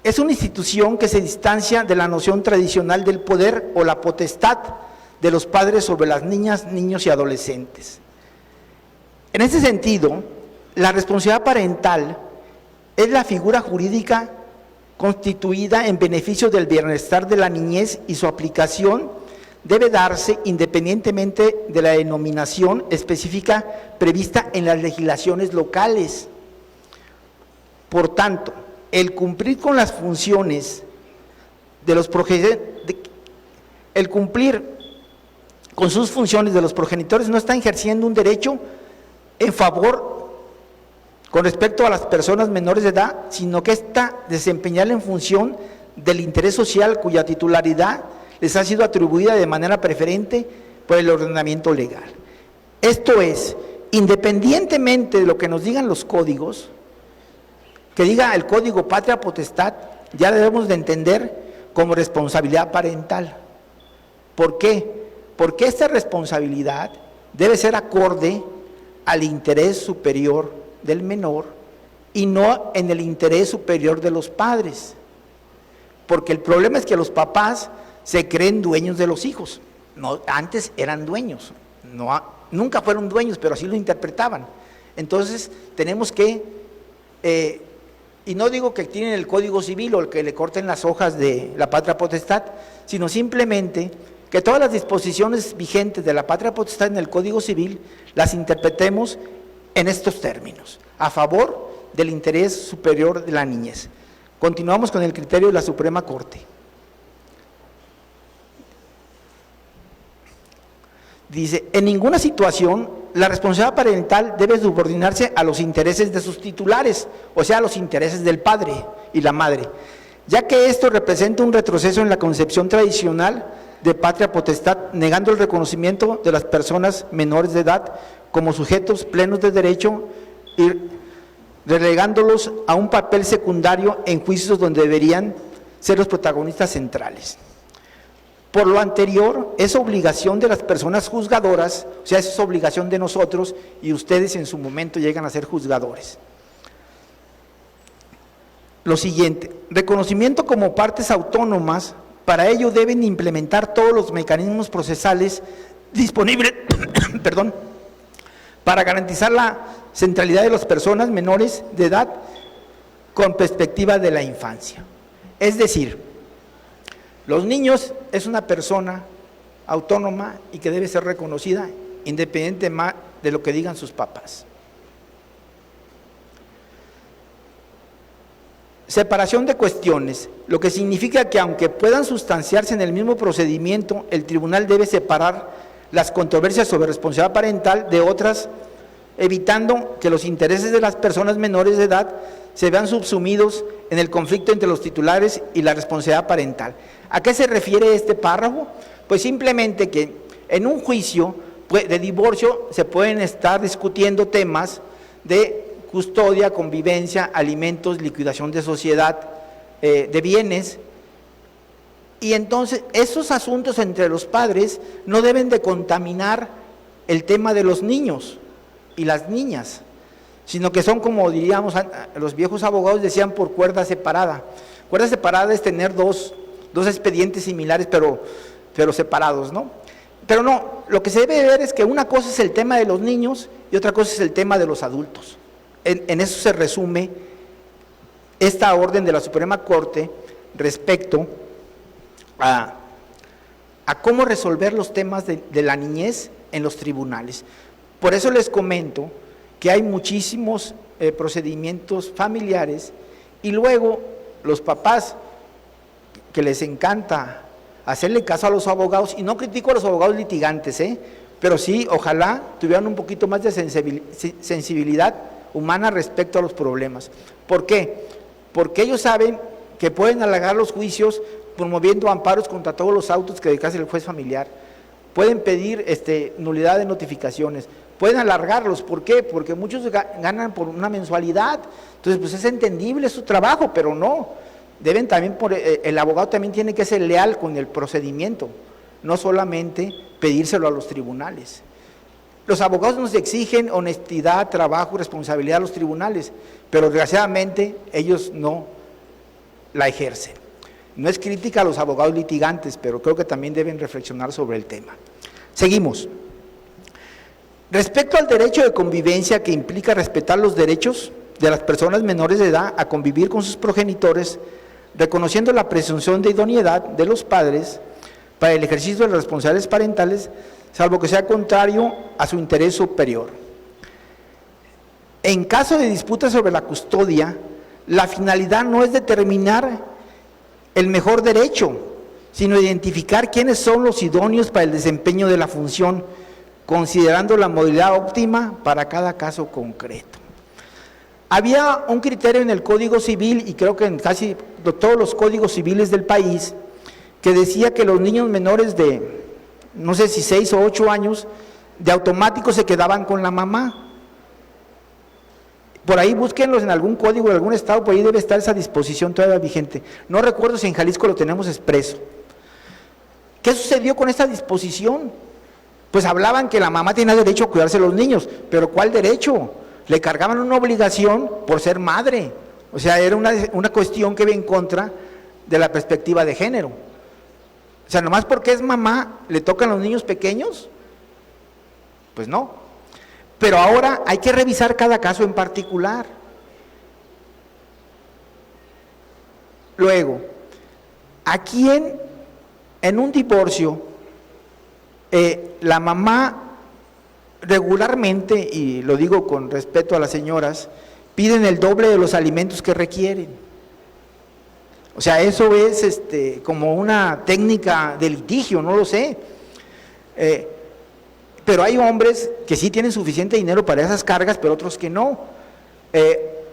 es una institución que se distancia de la noción tradicional del poder o la potestad de los padres sobre las niñas, niños y adolescentes. En ese sentido, la responsabilidad parental es la figura jurídica constituida en beneficio del bienestar de la niñez, y su aplicación debe darse independientemente de la denominación específica prevista en las legislaciones locales. Por tanto, el cumplir con las funciones de los con sus funciones de los progenitores no está ejerciendo un derecho en favor con respecto a las personas menores de edad, sino que está desempeñarla en función del interés social cuya titularidad les ha sido atribuida de manera preferente por el ordenamiento legal. Esto es, independientemente de lo que nos digan los códigos, que diga el código patria potestad, ya debemos de entender como responsabilidad parental. ¿Por qué? Porque esta responsabilidad debe ser acorde al interés superior del menor y no en el interés superior de los padres. Porque el problema es que los papás se creen dueños de los hijos. No, antes eran dueños, nunca fueron dueños, pero así lo interpretaban. Entonces tenemos que, y no digo que tienen el Código Civil o que le corten las hojas de la patria potestad, sino simplemente que todas las disposiciones vigentes de la patria potestad en el Código Civil las interpretemos en estos términos, a favor del interés superior de la niñez. Continuamos con el criterio de la Suprema Corte. Dice, en ninguna situación la responsabilidad parental debe subordinarse a los intereses de sus titulares, o sea, a los intereses del padre y la madre, ya que esto representa un retroceso en la concepción tradicional de patria potestad, negando el reconocimiento de las personas menores de edad como sujetos plenos de derecho y relegándolos a un papel secundario en juicios donde deberían ser los protagonistas centrales. Por lo anterior, es obligación de las personas juzgadoras, o sea, es obligación de nosotros, y ustedes en su momento llegan a ser juzgadores. Lo siguiente, reconocimiento como partes autónomas, para ello deben implementar todos los mecanismos procesales disponibles perdón, para garantizar la centralidad de las personas menores de edad con perspectiva de la infancia. Es decir, los niños es una persona autónoma y que debe ser reconocida independientemente de lo que digan sus papás. Separación de cuestiones, lo que significa que aunque puedan sustanciarse en el mismo procedimiento, el tribunal debe separar las controversias sobre responsabilidad parental de otras, evitando que los intereses de las personas menores de edad se vean subsumidos en el conflicto entre los titulares y la responsabilidad parental. ¿A qué se refiere este párrafo? Pues simplemente que en un juicio de divorcio se pueden estar discutiendo temas de custodia, convivencia, alimentos, liquidación de sociedad, de bienes, y entonces esos asuntos entre los padres no deben de contaminar el tema de los niños y las niñas, sino que son, como diríamos, los viejos abogados decían, por cuerda separada. Cuerda separada es tener dos expedientes similares, pero separados, ¿no? Pero no, lo que se debe ver es que una cosa es el tema de los niños y otra cosa es el tema de los adultos. En eso se resume esta orden de la Suprema Corte respecto a cómo resolver los temas de la niñez en los tribunales. Por eso les comento que hay muchísimos procedimientos familiares y luego los papás que les encanta hacerle caso a los abogados, y no critico a los abogados litigantes, pero sí, ojalá tuvieran un poquito más de sensibilidad humana respecto a los problemas. ¿Por qué? Porque ellos saben que pueden alargar los juicios promoviendo amparos contra todos los autos que declare el juez familiar, pueden pedir nulidad de notificaciones, pueden alargarlos. ¿Por qué? Porque muchos ganan por una mensualidad, entonces pues es entendible su trabajo, pero no, deben también, el abogado también tiene que ser leal con el procedimiento, no solamente pedírselo a los tribunales. Los abogados nos exigen honestidad, trabajo, responsabilidad a los tribunales, pero desgraciadamente ellos no la ejercen. No es crítica a los abogados litigantes, pero creo que también deben reflexionar sobre el tema. Seguimos. Respecto al derecho de convivencia, que implica respetar los derechos de las personas menores de edad a convivir con sus progenitores, reconociendo la presunción de idoneidad de los padres para el ejercicio de las responsabilidades parentales, salvo que sea contrario a su interés superior. En caso de disputa sobre la custodia, la finalidad no es determinar el mejor derecho, sino identificar quiénes son los idóneos para el desempeño de la función, considerando la modalidad óptima para cada caso concreto. Había un criterio en el Código Civil, y creo que en casi todos los códigos civiles del país, que decía que los niños menores de, no sé si 6 o 8 años, de automático se quedaban con la mamá. Por ahí búsquenlos en algún código de algún estado, por ahí debe estar esa disposición todavía vigente. No recuerdo si en Jalisco lo tenemos expreso. ¿Qué sucedió con esta disposición? Pues hablaban que la mamá tenía derecho a cuidarse de los niños, pero ¿cuál derecho? Le cargaban una obligación por ser madre. O sea, era una cuestión que iba en contra de la perspectiva de género. O sea, nomás porque es mamá, ¿le tocan los niños pequeños? Pues no. Pero ahora hay que revisar cada caso en particular. Luego, ¿a quién en un divorcio la mamá regularmente, y lo digo con respeto a las señoras, piden el doble de los alimentos que requieren? O sea, eso es como una técnica de litigio, no lo sé. Pero hay hombres que sí tienen suficiente dinero para esas cargas, pero otros que no.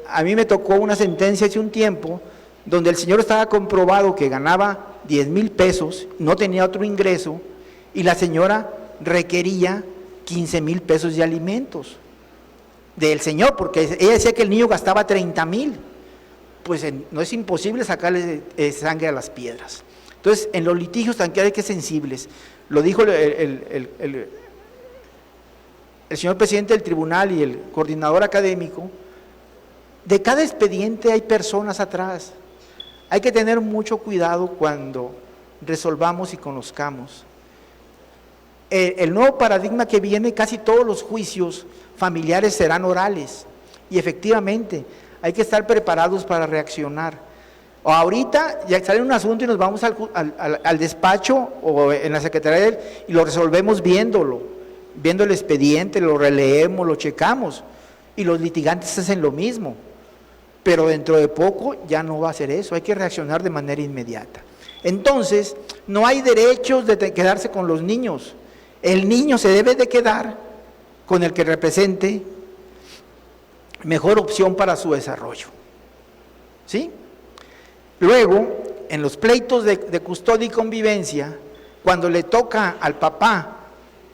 A mí me tocó una sentencia hace un tiempo donde el señor estaba comprobado que ganaba 10,000 pesos, no tenía otro ingreso, y la señora requería 15,000 pesos de alimentos del señor, porque ella decía que el niño gastaba 30,000. Pues no es imposible sacarle sangre a las piedras. Entonces, en los litigios también hay que ser sensibles. Lo dijo el señor presidente del tribunal y el coordinador académico. De cada expediente hay personas atrás. Hay que tener mucho cuidado cuando resolvamos y conozcamos. El nuevo paradigma que viene, casi todos los juicios familiares serán orales, y efectivamente hay que estar preparados para reaccionar. O ahorita ya sale un asunto y nos vamos al despacho o en la secretaría y lo resolvemos viendo el expediente, lo releemos, lo checamos, y los litigantes hacen lo mismo. Pero dentro de poco ya no va a ser eso, hay que reaccionar de manera inmediata. Entonces, no hay derechos de quedarse con los niños. El niño se debe de quedar con el que represente mejor opción para su desarrollo. ¿Sí? Luego, en los pleitos de custodia y convivencia, cuando le toca al papá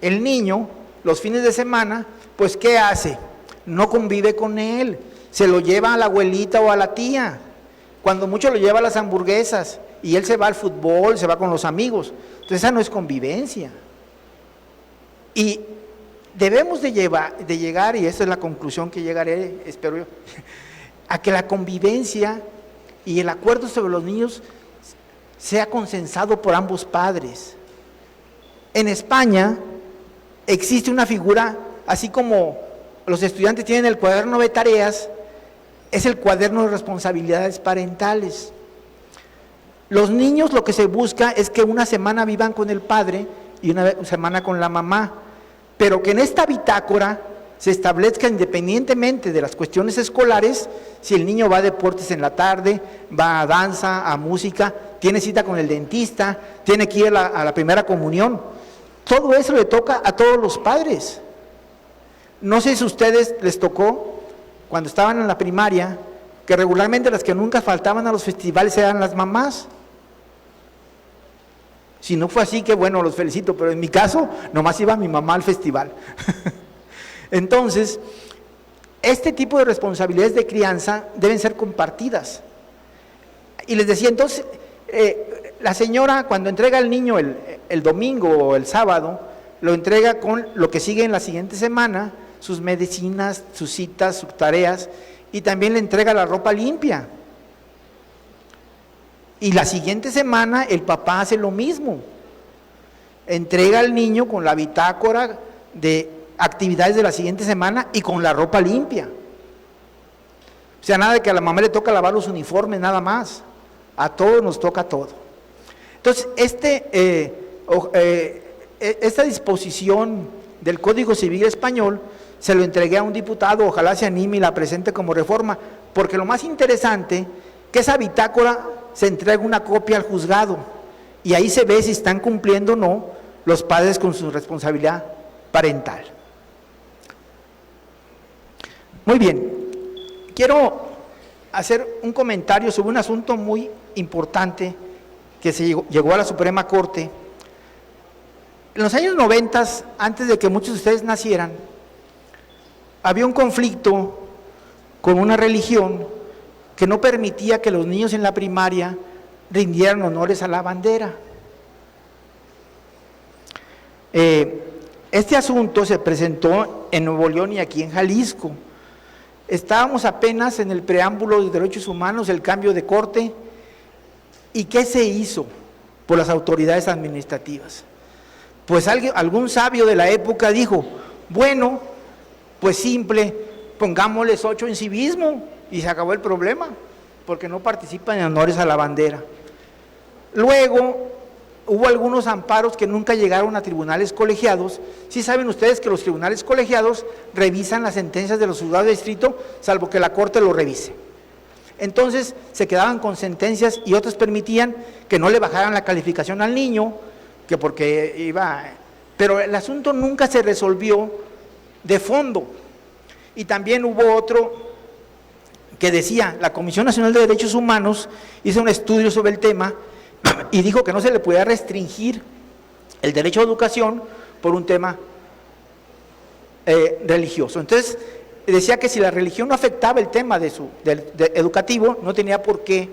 el niño, los fines de semana, pues ¿qué hace? No convive con él, se lo lleva a la abuelita o a la tía, cuando mucho lo lleva a las hamburguesas, y él se va al fútbol, se va con los amigos. Entonces esa no es convivencia. Y debemos de llegar, y esa es la conclusión que llegaré, espero yo, a que la convivencia y el acuerdo sobre los niños sea consensado por ambos padres. En España existe una figura, así como los estudiantes tienen el cuaderno de tareas, es el cuaderno de responsabilidades parentales. Los niños, lo que se busca es que una semana vivan con el padre y una semana con la mamá, pero que en esta bitácora se establezca, independientemente de las cuestiones escolares, si el niño va a deportes en la tarde, va a danza, a música, tiene cita con el dentista, tiene que ir a la primera comunión. Todo eso le toca a todos los padres. No sé si a ustedes les tocó, cuando estaban en la primaria, que regularmente las que nunca faltaban a los festivales eran las mamás. Si no fue así, que bueno, los felicito, pero en mi caso, nomás iba mi mamá al festival. Entonces, este tipo de responsabilidades de crianza deben ser compartidas. Y les decía, entonces, la señora cuando entrega al niño el domingo o el sábado, lo entrega con lo que sigue en la siguiente semana, sus medicinas, sus citas, sus tareas, y también le entrega la ropa limpia. Y la siguiente semana el papá hace lo mismo, entrega al niño con la bitácora de actividades de la siguiente semana y con la ropa limpia. O sea, nada de que a la mamá le toca lavar los uniformes, nada más. A todos nos toca todo. Entonces, esta disposición del Código Civil Español se lo entregué a un diputado, ojalá se anime y la presente como reforma, porque lo más interesante, que esa bitácora se entrega una copia al juzgado, y ahí se ve si están cumpliendo o no los padres con su responsabilidad parental. Muy bien, quiero hacer un comentario sobre un asunto muy importante que se llegó a la Suprema Corte. En los años 90, antes de que muchos de ustedes nacieran, había un conflicto con una religión que no permitía que los niños en la primaria rindieran honores a la bandera. Este asunto se presentó en Nuevo León y aquí en Jalisco. Estábamos apenas en el preámbulo de derechos humanos, el cambio de corte. ¿Y qué se hizo por las autoridades administrativas? Pues algún sabio de la época dijo, bueno, pues simple, pongámosles 8 en civismo y se acabó el problema, porque no participan en honores a la bandera. Luego hubo algunos amparos que nunca llegaron a tribunales colegiados. Sí saben ustedes que los tribunales colegiados revisan las sentencias de los juzgados de distrito, salvo que la Corte lo revise. Entonces se quedaban con sentencias y otros permitían que no le bajaran la calificación al niño, que porque iba pero el asunto nunca se resolvió de fondo. Y también hubo otro que decía, la Comisión Nacional de Derechos Humanos hizo un estudio sobre el tema y dijo que no se le podía restringir el derecho a educación por un tema religioso. Entonces, decía que si la religión no afectaba el tema de educativo, no tenía por qué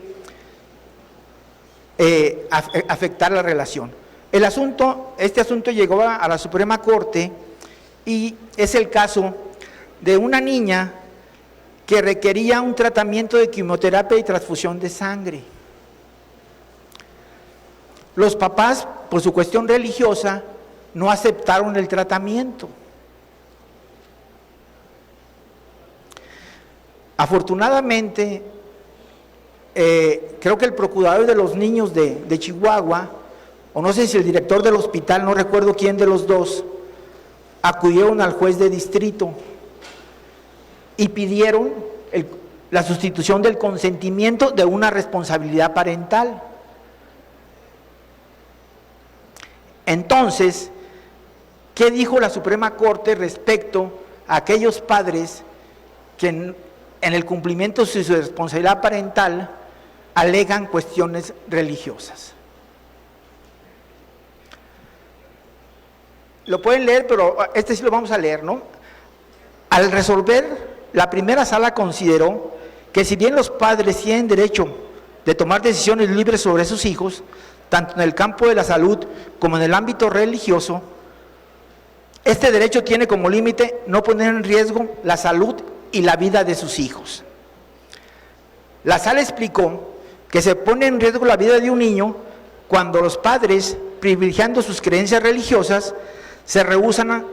afectar la relación. Este asunto llegó a la Suprema Corte y es el caso de una niña que requería un tratamiento de quimioterapia y transfusión de sangre. Los papás, por su cuestión religiosa, no aceptaron el tratamiento. Afortunadamente, creo que el procurador de los niños de Chihuahua, o no sé si el director del hospital, no recuerdo quién de los dos, acudieron al juez de distrito y pidieron la sustitución del consentimiento de una responsabilidad parental. Entonces, ¿qué dijo la Suprema Corte respecto a aquellos padres que en el cumplimiento de su responsabilidad parental alegan cuestiones religiosas? Lo pueden leer, pero este sí lo vamos a leer, ¿no? Al resolver, la primera sala consideró que si bien los padres tienen derecho de tomar decisiones libres sobre sus hijos, tanto en el campo de la salud como en el ámbito religioso, este derecho tiene como límite no poner en riesgo la salud y la vida de sus hijos. La sala explicó que se pone en riesgo la vida de un niño cuando los padres, privilegiando sus creencias religiosas, se rehúsan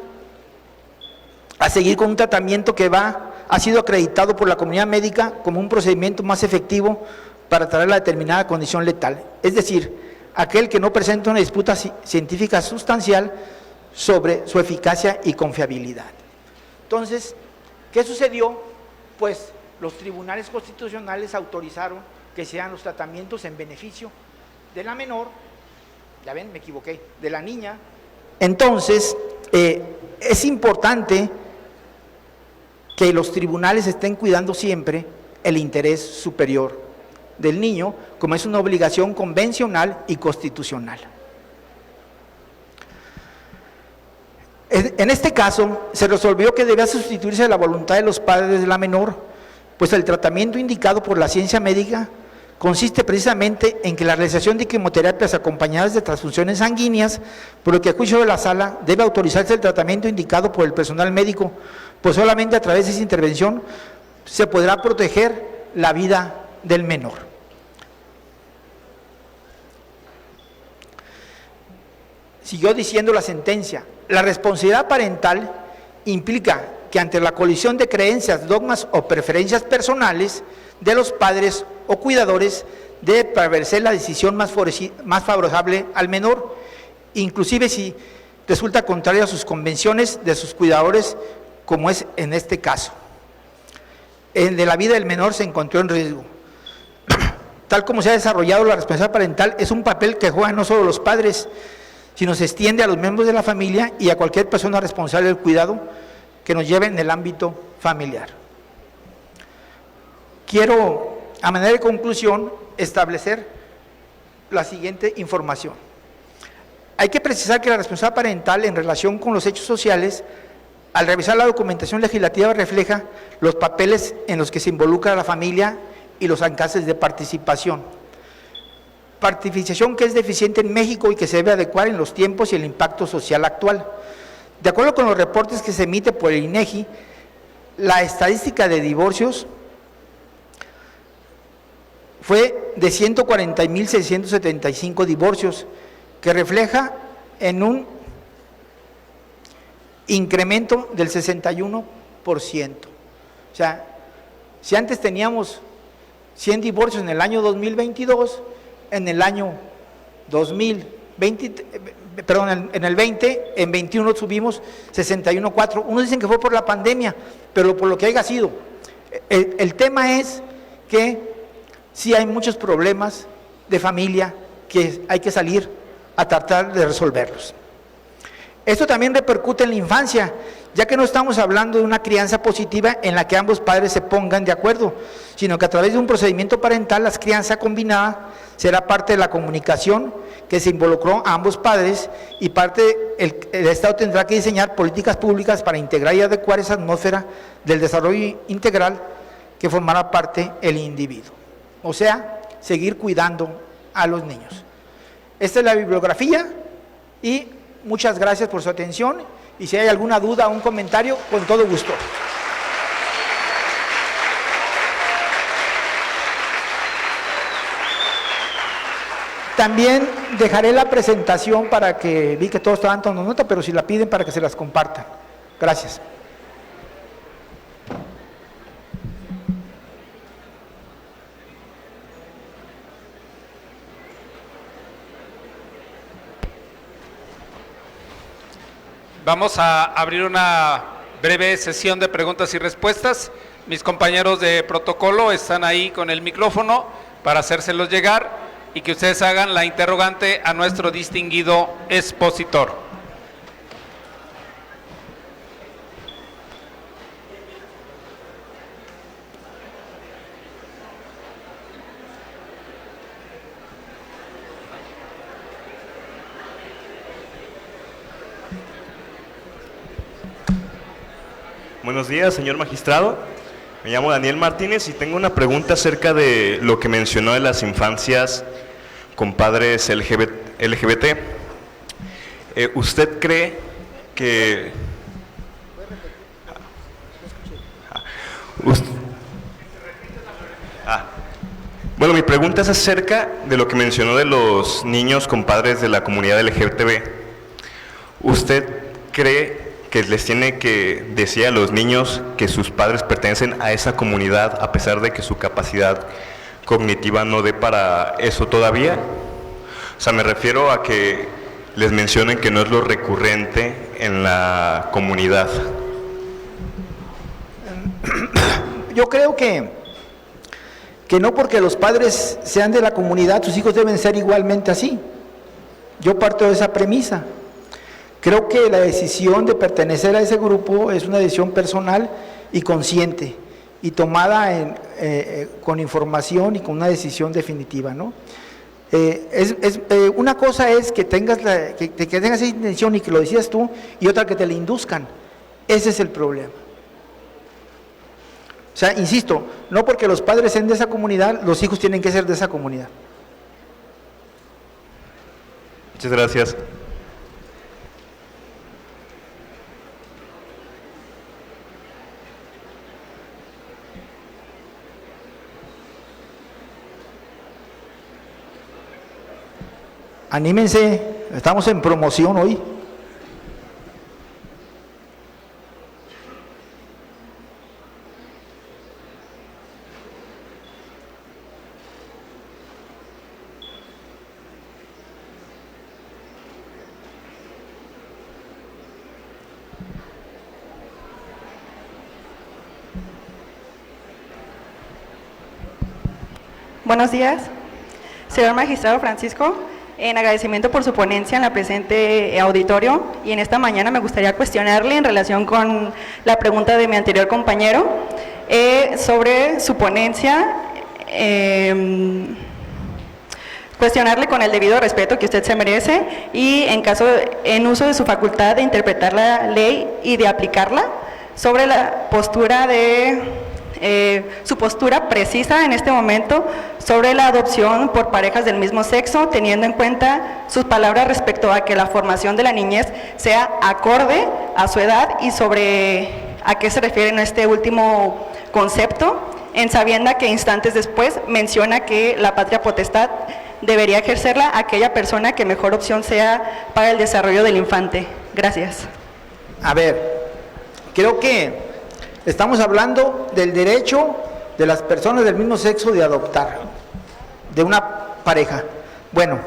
a seguir con un tratamiento que ha sido acreditado por la comunidad médica como un procedimiento más efectivo para tratar la determinada condición letal. Es decir, aquel que no presenta una disputa científica sustancial sobre su eficacia y confiabilidad. Entonces, ¿qué sucedió? Pues los tribunales constitucionales autorizaron que sean los tratamientos en beneficio de la menor, ya ven, me equivoqué, de la niña. Entonces, es importante que los tribunales estén cuidando siempre el interés superior del niño, como es una obligación convencional y constitucional. En este caso, se resolvió que debía sustituirse la voluntad de los padres de la menor, pues el tratamiento indicado por la ciencia médica consiste precisamente en que la realización de quimioterapias acompañadas de transfusiones sanguíneas, por lo que a juicio de la sala debe autorizarse el tratamiento indicado por el personal médico, pues solamente a través de esa intervención se podrá proteger la vida del menor. Siguió diciendo la sentencia: la responsabilidad parental implica que ante la colisión de creencias, dogmas o preferencias personales de los padres o cuidadores debe prevalecer la decisión más favorable al menor, inclusive si resulta contraria a sus convenciones de sus cuidadores, como es en este caso. El de la vida del menor se encontró en riesgo. Tal como se ha desarrollado, la responsabilidad parental es un papel que juegan no solo los padres, sino se extiende a los miembros de la familia y a cualquier persona responsable del cuidado que nos lleve en el ámbito familiar. Quiero, a manera de conclusión, establecer la siguiente información. Hay que precisar que la responsabilidad parental en relación con los hechos sociales, al revisar la documentación legislativa, refleja los papeles en los que se involucra la familia y los alcances de participación. Participación que es deficiente en México y que se debe adecuar en los tiempos y el impacto social actual. De acuerdo con los reportes que se emite por el INEGI, la estadística de divorcios fue de 140,675 divorcios, que refleja en un incremento del 61%. O sea, si antes teníamos 100 divorcios en el año 2022, en el año 2020, en el 20, en 21 subimos 61,4. Unos dicen que fue por la pandemia, pero por lo que haya sido. El tema es que sí hay muchos problemas de familia que hay que salir a tratar de resolverlos. Esto también repercute en la infancia, ya que no estamos hablando de una crianza positiva en la que ambos padres se pongan de acuerdo, sino que a través de un procedimiento parental, la crianza combinada será parte de la comunicación que se involucró a ambos padres y el Estado tendrá que diseñar políticas públicas para integrar y adecuar esa atmósfera del desarrollo integral que formará parte el individuo. O sea, seguir cuidando a los niños. Esta es la bibliografía y muchas gracias por su atención y si hay alguna duda o un comentario, con todo gusto. También dejaré la presentación para que, vi que todos estaban tomando nota, pero si la piden para que se las compartan. Gracias. Vamos a abrir una breve sesión de preguntas y respuestas. Mis compañeros de protocolo están ahí con el micrófono para hacérselos llegar y que ustedes hagan la interrogante a nuestro distinguido expositor. Buenos días, señor magistrado. Me llamo Daniel Martínez y tengo una pregunta acerca de lo que mencionó de las infancias con padres LGBT. ¿Usted cree que... Bueno, mi pregunta es acerca de lo que mencionó de los niños con padres de la comunidad LGBTB. ¿Usted cree que les tiene que decir a los niños que sus padres pertenecen a esa comunidad a pesar de que su capacidad cognitiva no dé para eso todavía? O sea, me refiero a que les mencionen que no es lo recurrente en la comunidad. Yo creo que no porque los padres sean de la comunidad, sus hijos deben ser igualmente así. Yo parto de esa premisa. Creo que la decisión de pertenecer a ese grupo es una decisión personal y consciente y tomada con información y con una decisión definitiva, ¿no? Una cosa es que tengas esa intención y que lo decías tú, y otra que te la induzcan. Ese es el problema. O sea, insisto, no porque los padres sean de esa comunidad, los hijos tienen que ser de esa comunidad. Muchas gracias. Anímense, estamos en promoción hoy. Buenos días, señor magistrado Francisco. En agradecimiento por su ponencia en la presente auditorio, y en esta mañana me gustaría cuestionarle en relación con la pregunta de mi anterior compañero sobre su ponencia, cuestionarle con el debido respeto que usted se merece y en uso de su facultad de interpretar la ley y de aplicarla, sobre la postura su postura precisa en este momento sobre la adopción por parejas del mismo sexo, teniendo en cuenta sus palabras respecto a que la formación de la niñez sea acorde a su edad y sobre a qué se refiere en este último concepto, en sabienda que instantes después menciona que la patria potestad debería ejercerla aquella persona que mejor opción sea para el desarrollo del infante. Gracias. A ver, creo que estamos hablando del derecho de las personas del mismo sexo de adoptar, de una pareja. Bueno,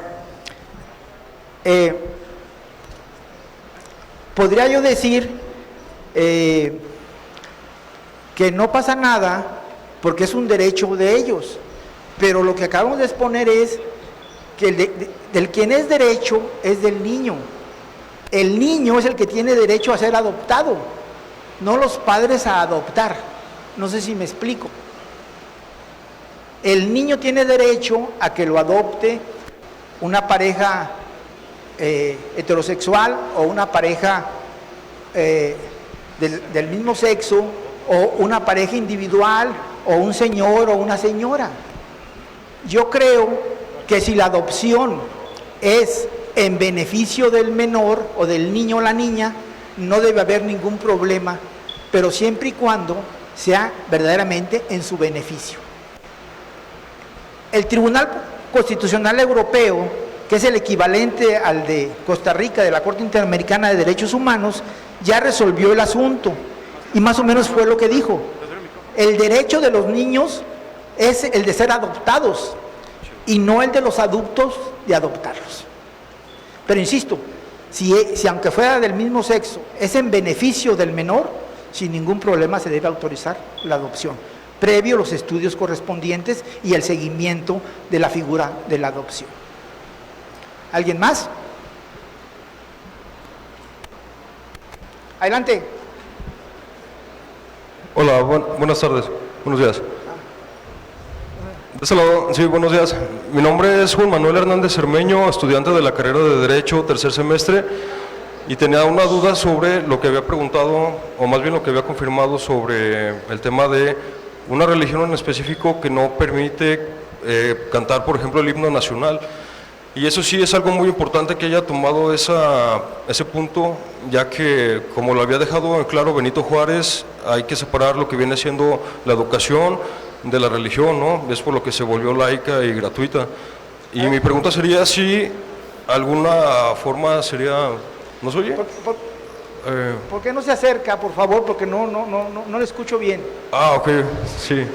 podría yo decir que no pasa nada porque es un derecho de ellos, pero lo que acabamos de exponer es que del quien es derecho es del niño. El niño es el que tiene derecho a ser adoptado, no los padres a adoptar. No sé si me explico. El niño tiene derecho a que lo adopte una pareja heterosexual o una pareja del mismo sexo, o una pareja individual, o un señor o una señora. Yo creo que si la adopción es en beneficio del menor o del niño o la niña, no debe haber ningún problema, pero siempre y cuando sea verdaderamente en su beneficio. El Tribunal Constitucional Europeo, que es el equivalente al de Costa Rica, de la Corte Interamericana de Derechos Humanos, ya resolvió el asunto, y más o menos fue lo que dijo. El derecho de los niños es el de ser adoptados, y no el de los adultos de adoptarlos. Pero insisto, si aunque fuera del mismo sexo, es en beneficio del menor, sin ningún problema se debe autorizar la adopción, previo los estudios correspondientes y el seguimiento de la figura de la adopción. ¿Alguien más? Adelante. Hola, buenas tardes, buenos días. De este lado, sí, buenos días. Mi nombre es Juan Manuel Hernández Cermeño, estudiante de la carrera de Derecho, tercer semestre, y tenía una duda sobre lo que había preguntado, o más bien lo que había confirmado sobre el tema de una religión en específico que no permite cantar, por ejemplo, el himno nacional. Y eso sí es algo muy importante que haya tomado ese punto, ya que, como lo había dejado en claro Benito Juárez, hay que separar lo que viene siendo la educación de la religión, ¿no? Es por lo que se volvió laica y gratuita. Y mi pregunta sería si alguna forma sería... ¿No se oye? ¿Por qué no se acerca, por favor? Porque no le escucho bien. Ah, ok, sí.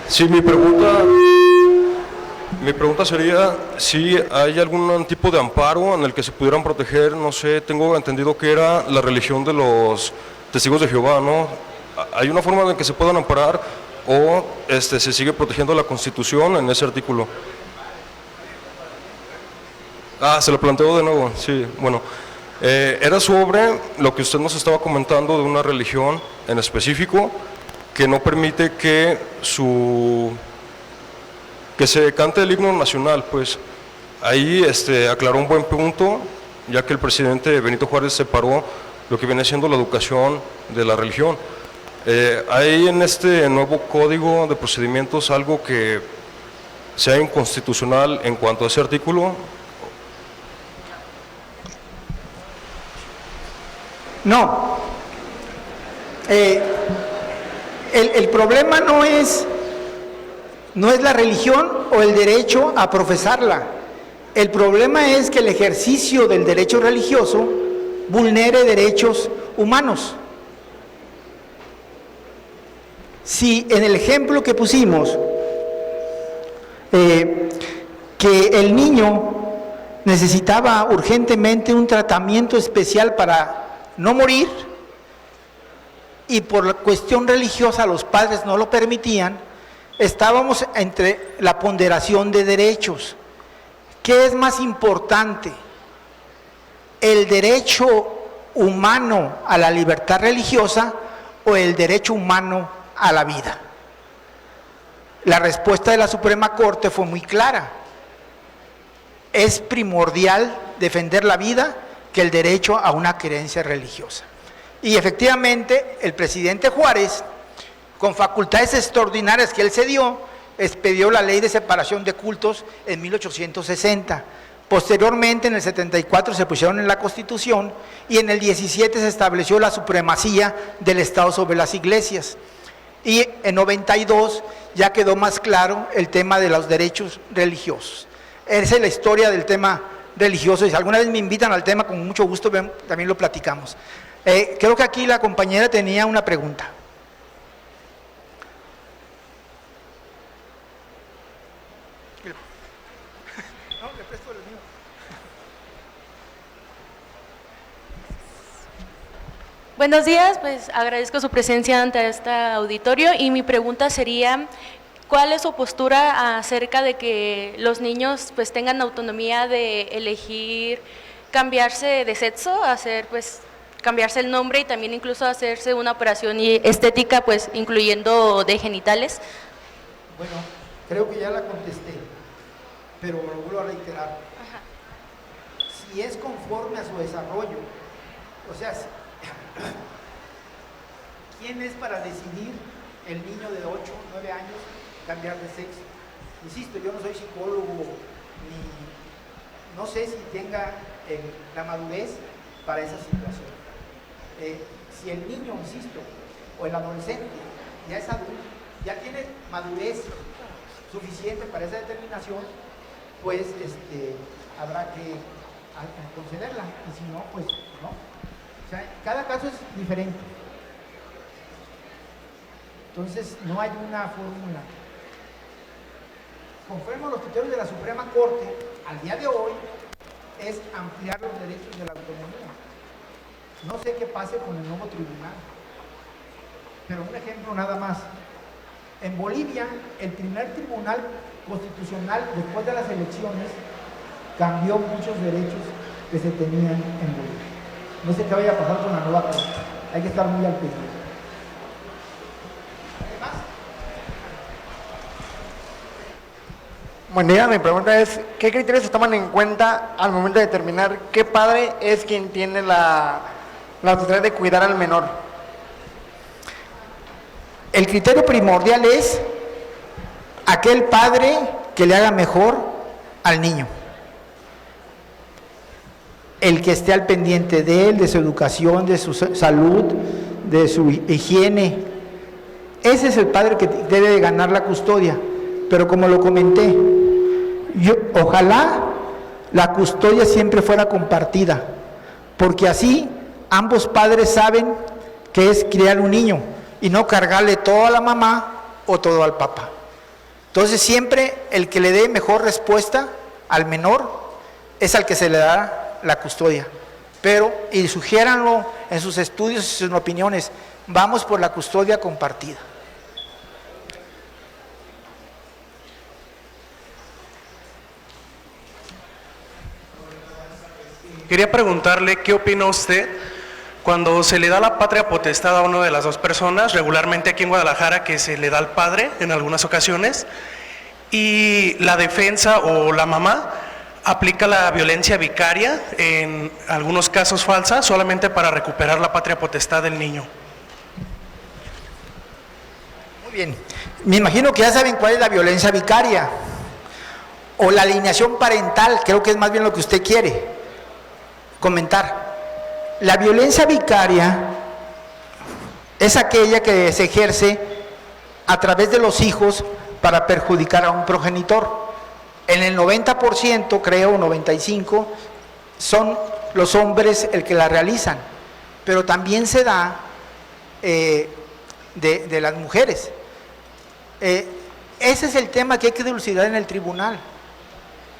Sí, mi pregunta sería si hay algún tipo de amparo en el que se pudieran proteger, no sé, tengo entendido que era la religión de los testigos de Jehová, ¿no? ¿Hay una forma en que se puedan amparar o se sigue protegiendo la Constitución en ese artículo? Ah, se lo planteo de nuevo, sí, bueno. Era sobre lo que usted nos estaba comentando de una religión en específico que no permite que se cante el himno nacional, pues ahí aclaró un buen punto, ya que el presidente Benito Juárez separó lo que viene siendo la educación de la religión. ¿Hay en este nuevo código de procedimientos algo que sea inconstitucional en cuanto a ese artículo? No. El problema no es la religión o el derecho a profesarla. El problema es que el ejercicio del derecho religioso vulnere derechos humanos. Si en el ejemplo que pusimos, que el niño necesitaba urgentemente un tratamiento especial para no morir, y por la cuestión religiosa los padres no lo permitían, estábamos entre la ponderación de derechos. ¿Qué es más importante? ¿El derecho humano a la libertad religiosa o el derecho humano a la vida? La respuesta de la Suprema Corte fue muy clara. Es primordial defender la vida que el derecho a una creencia religiosa. Y efectivamente el presidente Juárez, con facultades extraordinarias que él se dio, expedió la ley de separación de cultos en 1860. Posteriormente, en el 74 se pusieron en la Constitución y en el 17 se estableció la supremacía del Estado sobre las iglesias. Y en 92 ya quedó más claro el tema de los derechos religiosos. Esa es la historia del tema religioso, y si alguna vez me invitan al tema, con mucho gusto también lo platicamos. Creo que aquí la compañera tenía una pregunta. Buenos días, pues agradezco su presencia ante este auditorio y mi pregunta sería, ¿Cuál es su postura acerca de que los niños pues tengan autonomía de elegir cambiarse de sexo, cambiarse el nombre y también incluso hacerse una operación estética, pues incluyendo de genitales? Bueno, creo que ya la contesté, pero lo vuelvo a reiterar. Ajá. Si es conforme a su desarrollo, o sea, ¿quién es para decidir el niño de 8 o 9 años cambiar de sexo? Insisto, yo no soy psicólogo, ni no sé si tenga la madurez para esa situación. Si el niño, insisto, o el adolescente ya es adulto, ya tiene madurez suficiente para esa determinación, pues habrá que concederla, y si no, pues no. O sea, cada caso es diferente. Entonces, no hay una fórmula. Conforme a los criterios de la Suprema Corte, al día de hoy, es ampliar los derechos de la autonomía. No sé qué pase con el nuevo tribunal, pero un ejemplo nada más. En Bolivia, el primer tribunal constitucional, después de las elecciones, cambió muchos derechos que se tenían en Bolivia. No sé qué vaya a pasar con la nueva Corte. Hay que estar muy al pendiente. Buen día, mi pregunta es, ¿qué criterios se toman en cuenta al momento de determinar qué padre es quien tiene la autoridad de cuidar al menor? El criterio primordial es aquel padre que le haga mejor al niño. El que esté al pendiente de él, de su educación, de su salud, de su higiene. Ese es el padre que debe de ganar la custodia. Pero como lo comenté, ojalá la custodia siempre fuera compartida, porque así ambos padres saben qué es criar un niño y no cargarle todo a la mamá o todo al papá. Entonces siempre el que le dé mejor respuesta al menor es al que se le da la custodia. Pero, y sugiéranlo en sus estudios y sus opiniones, vamos por la custodia compartida. Quería preguntarle qué opina usted cuando se le da la patria potestad a una de las dos personas, regularmente aquí en Guadalajara que se le da al padre en algunas ocasiones, y la defensa o la mamá aplica la violencia vicaria, en algunos casos falsa, solamente para recuperar la patria potestad del niño. Muy bien, me imagino que ya saben cuál es la violencia vicaria o la alienación parental, creo que es más bien lo que usted quiere comentar. La violencia vicaria es aquella que se ejerce a través de los hijos para perjudicar a un progenitor. En el 90%, creo, 95%, son los hombres el que la realizan, pero también se da de las mujeres. Ese es el tema que hay que dilucidar en el tribunal.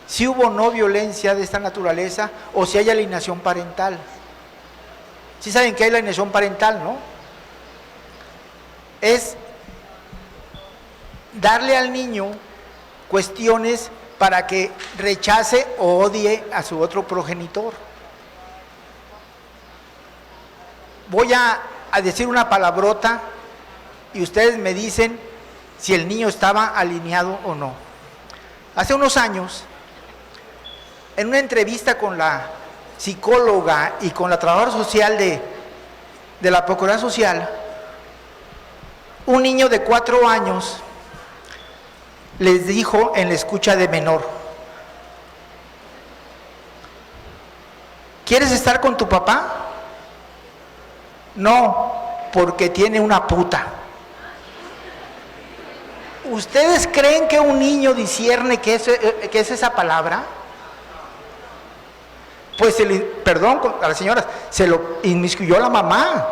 Si hubo o no violencia de esta naturaleza o si hay alienación parental. ¿Sí saben que hay alienación parental, no? Es darle al niño cuestiones para que rechace o odie a su otro progenitor. Voy a decir una palabrota y ustedes me dicen si el niño estaba alineado o no. Hace unos años, en una entrevista con la psicóloga y con la trabajadora social de la Procuraduría Social, un niño de 4 años les dijo en la escucha de menor: ¿quieres estar con tu papá? No, porque tiene una puta. ¿Ustedes creen que un niño discierne qué es esa palabra? Pues, perdón a las señoras, se lo inmiscuyó la mamá.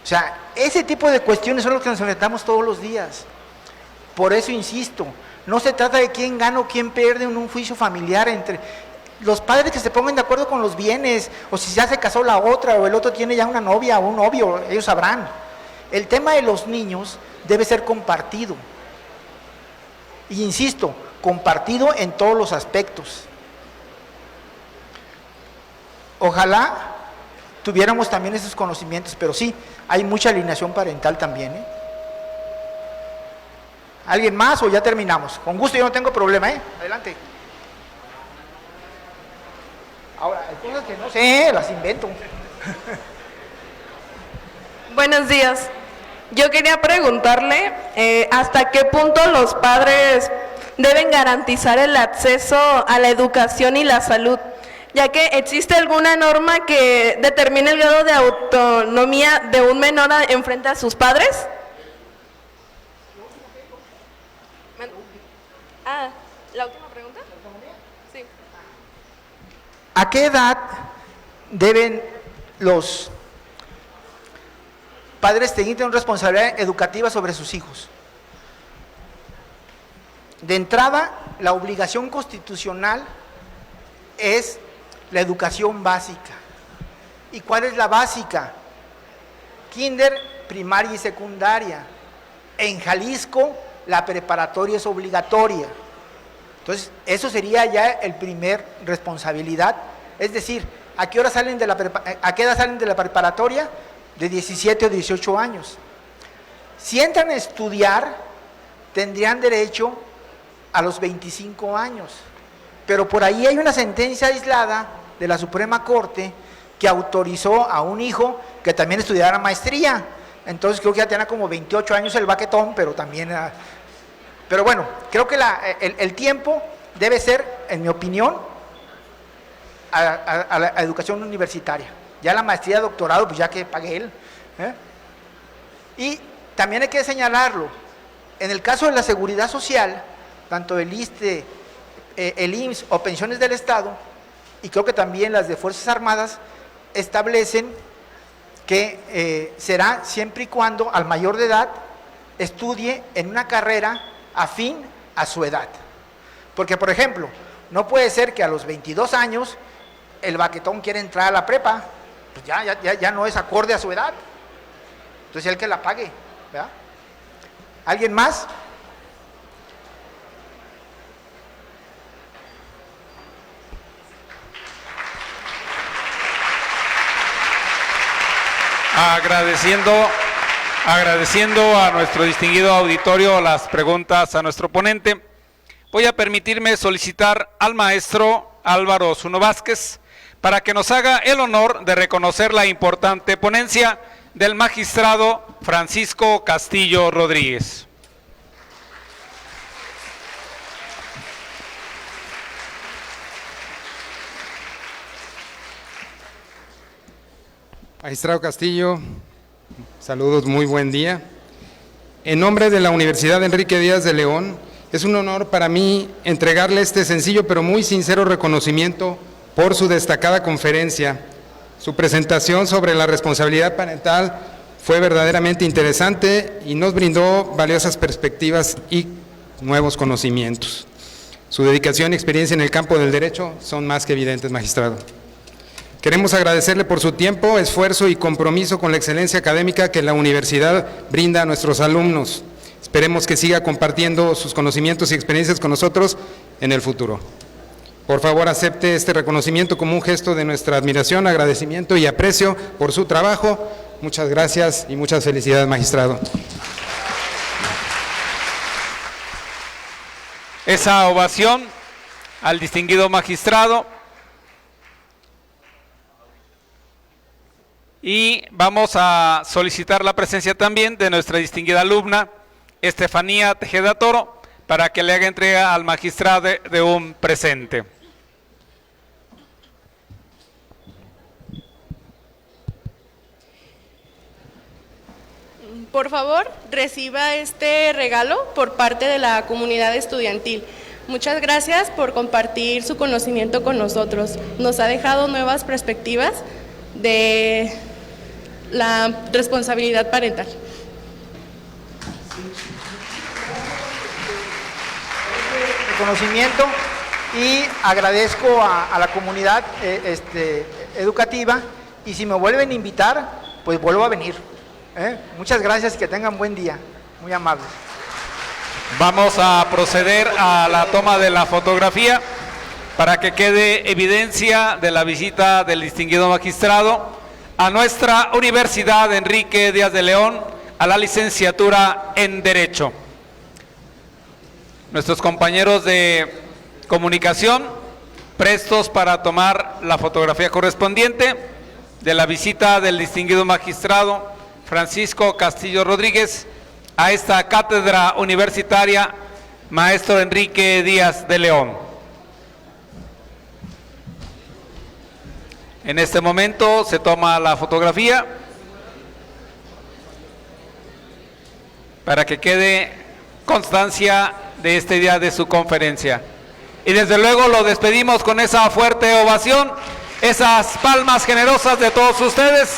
O sea, ese tipo de cuestiones son las que nos enfrentamos todos los días. Por eso insisto, no se trata de quién gana o quién pierde en un juicio familiar entre los padres, que se pongan de acuerdo con los bienes, o si ya se casó la otra, o el otro tiene ya una novia o un novio, ellos sabrán. El tema de los niños debe ser compartido. Y insisto, compartido en todos los aspectos. Ojalá tuviéramos también esos conocimientos, pero sí, hay mucha alineación parental también, ¿eh? ¿Alguien más o ya terminamos? Con gusto, yo no tengo problema, ¿eh? Adelante. Ahora, hay cosas que no sé, las invento. Buenos días. Yo quería preguntarle hasta qué punto los padres deben garantizar el acceso a la educación y la salud, ya que existe alguna norma que determine el grado de autonomía de un menor en frente a sus padres. ¿La última pregunta? Sí. ¿A qué edad deben los padres tener una responsabilidad educativa sobre sus hijos? De entrada, la obligación constitucional es la educación básica. ¿Y cuál es la básica? Kinder, primaria y secundaria. En Jalisco, la preparatoria es obligatoria. Entonces, eso sería ya el primer responsabilidad. Es decir, ¿a qué hora salen de a qué edad salen de la preparatoria? De 17 o 18 años. Si entran a estudiar, tendrían derecho a los 25 años. Pero por ahí hay una sentencia aislada de la Suprema Corte que autorizó a un hijo que también estudiara maestría. Entonces creo que ya tenía como 28 años el baquetón, pero también era... Pero bueno, creo que el tiempo debe ser, en mi opinión, a la educación universitaria. Ya la maestría, doctorado, pues ya que pague él. Y también hay que señalarlo, en el caso de la seguridad social, tanto el ISSSTE, el IMSS o pensiones del Estado, y creo que también las de Fuerzas Armadas, establecen que será siempre y cuando al mayor de edad estudie en una carrera afín a su edad. Porque, por ejemplo, no puede ser que a los 22 años el baquetón quiera entrar a la prepa, pues ya no es acorde a su edad. Entonces, el que la pague, ¿verdad? ¿Alguien más? Agradeciendo a nuestro distinguido auditorio las preguntas a nuestro ponente, voy a permitirme solicitar al maestro Álvaro Zuno Vázquez para que nos haga el honor de reconocer la importante ponencia del magistrado Francisco Castillo Rodríguez. Magistrado Castillo, saludos, muy buen día. En nombre de la Universidad Enrique Díaz de León, es un honor para mí entregarle este sencillo pero muy sincero reconocimiento por su destacada conferencia. Su presentación sobre la responsabilidad parental fue verdaderamente interesante y nos brindó valiosas perspectivas y nuevos conocimientos. Su dedicación y experiencia en el campo del derecho son más que evidentes, magistrado. Queremos agradecerle por su tiempo, esfuerzo y compromiso con la excelencia académica que la universidad brinda a nuestros alumnos. Esperemos que siga compartiendo sus conocimientos y experiencias con nosotros en el futuro. Por favor, acepte este reconocimiento como un gesto de nuestra admiración, agradecimiento y aprecio por su trabajo. Muchas gracias y muchas felicidades, magistrado. Esa ovación al distinguido magistrado. Y vamos a solicitar la presencia también de nuestra distinguida alumna, Estefanía Tejeda Toro, para que le haga entrega al magistrado de un presente. Por favor, reciba este regalo por parte de la comunidad estudiantil. Muchas gracias por compartir su conocimiento con nosotros. Nos ha dejado nuevas perspectivas de la responsabilidad parental. Reconocimiento y agradezco a la comunidad educativa, y si me vuelven a invitar, pues vuelvo a venir. Muchas gracias y que tengan buen día. Muy amables. Vamos a proceder a la toma de la fotografía para que quede evidencia de la visita del distinguido magistrado a nuestra Universidad Enrique Díaz de León, a la licenciatura en Derecho. Nuestros compañeros de comunicación, prestos para tomar la fotografía correspondiente de la visita del distinguido magistrado Francisco Castillo Rodríguez a esta cátedra universitaria, maestro Enrique Díaz de León. En este momento se toma la fotografía para que quede constancia de este día de su conferencia. Y desde luego lo despedimos con esa fuerte ovación, esas palmas generosas de todos ustedes.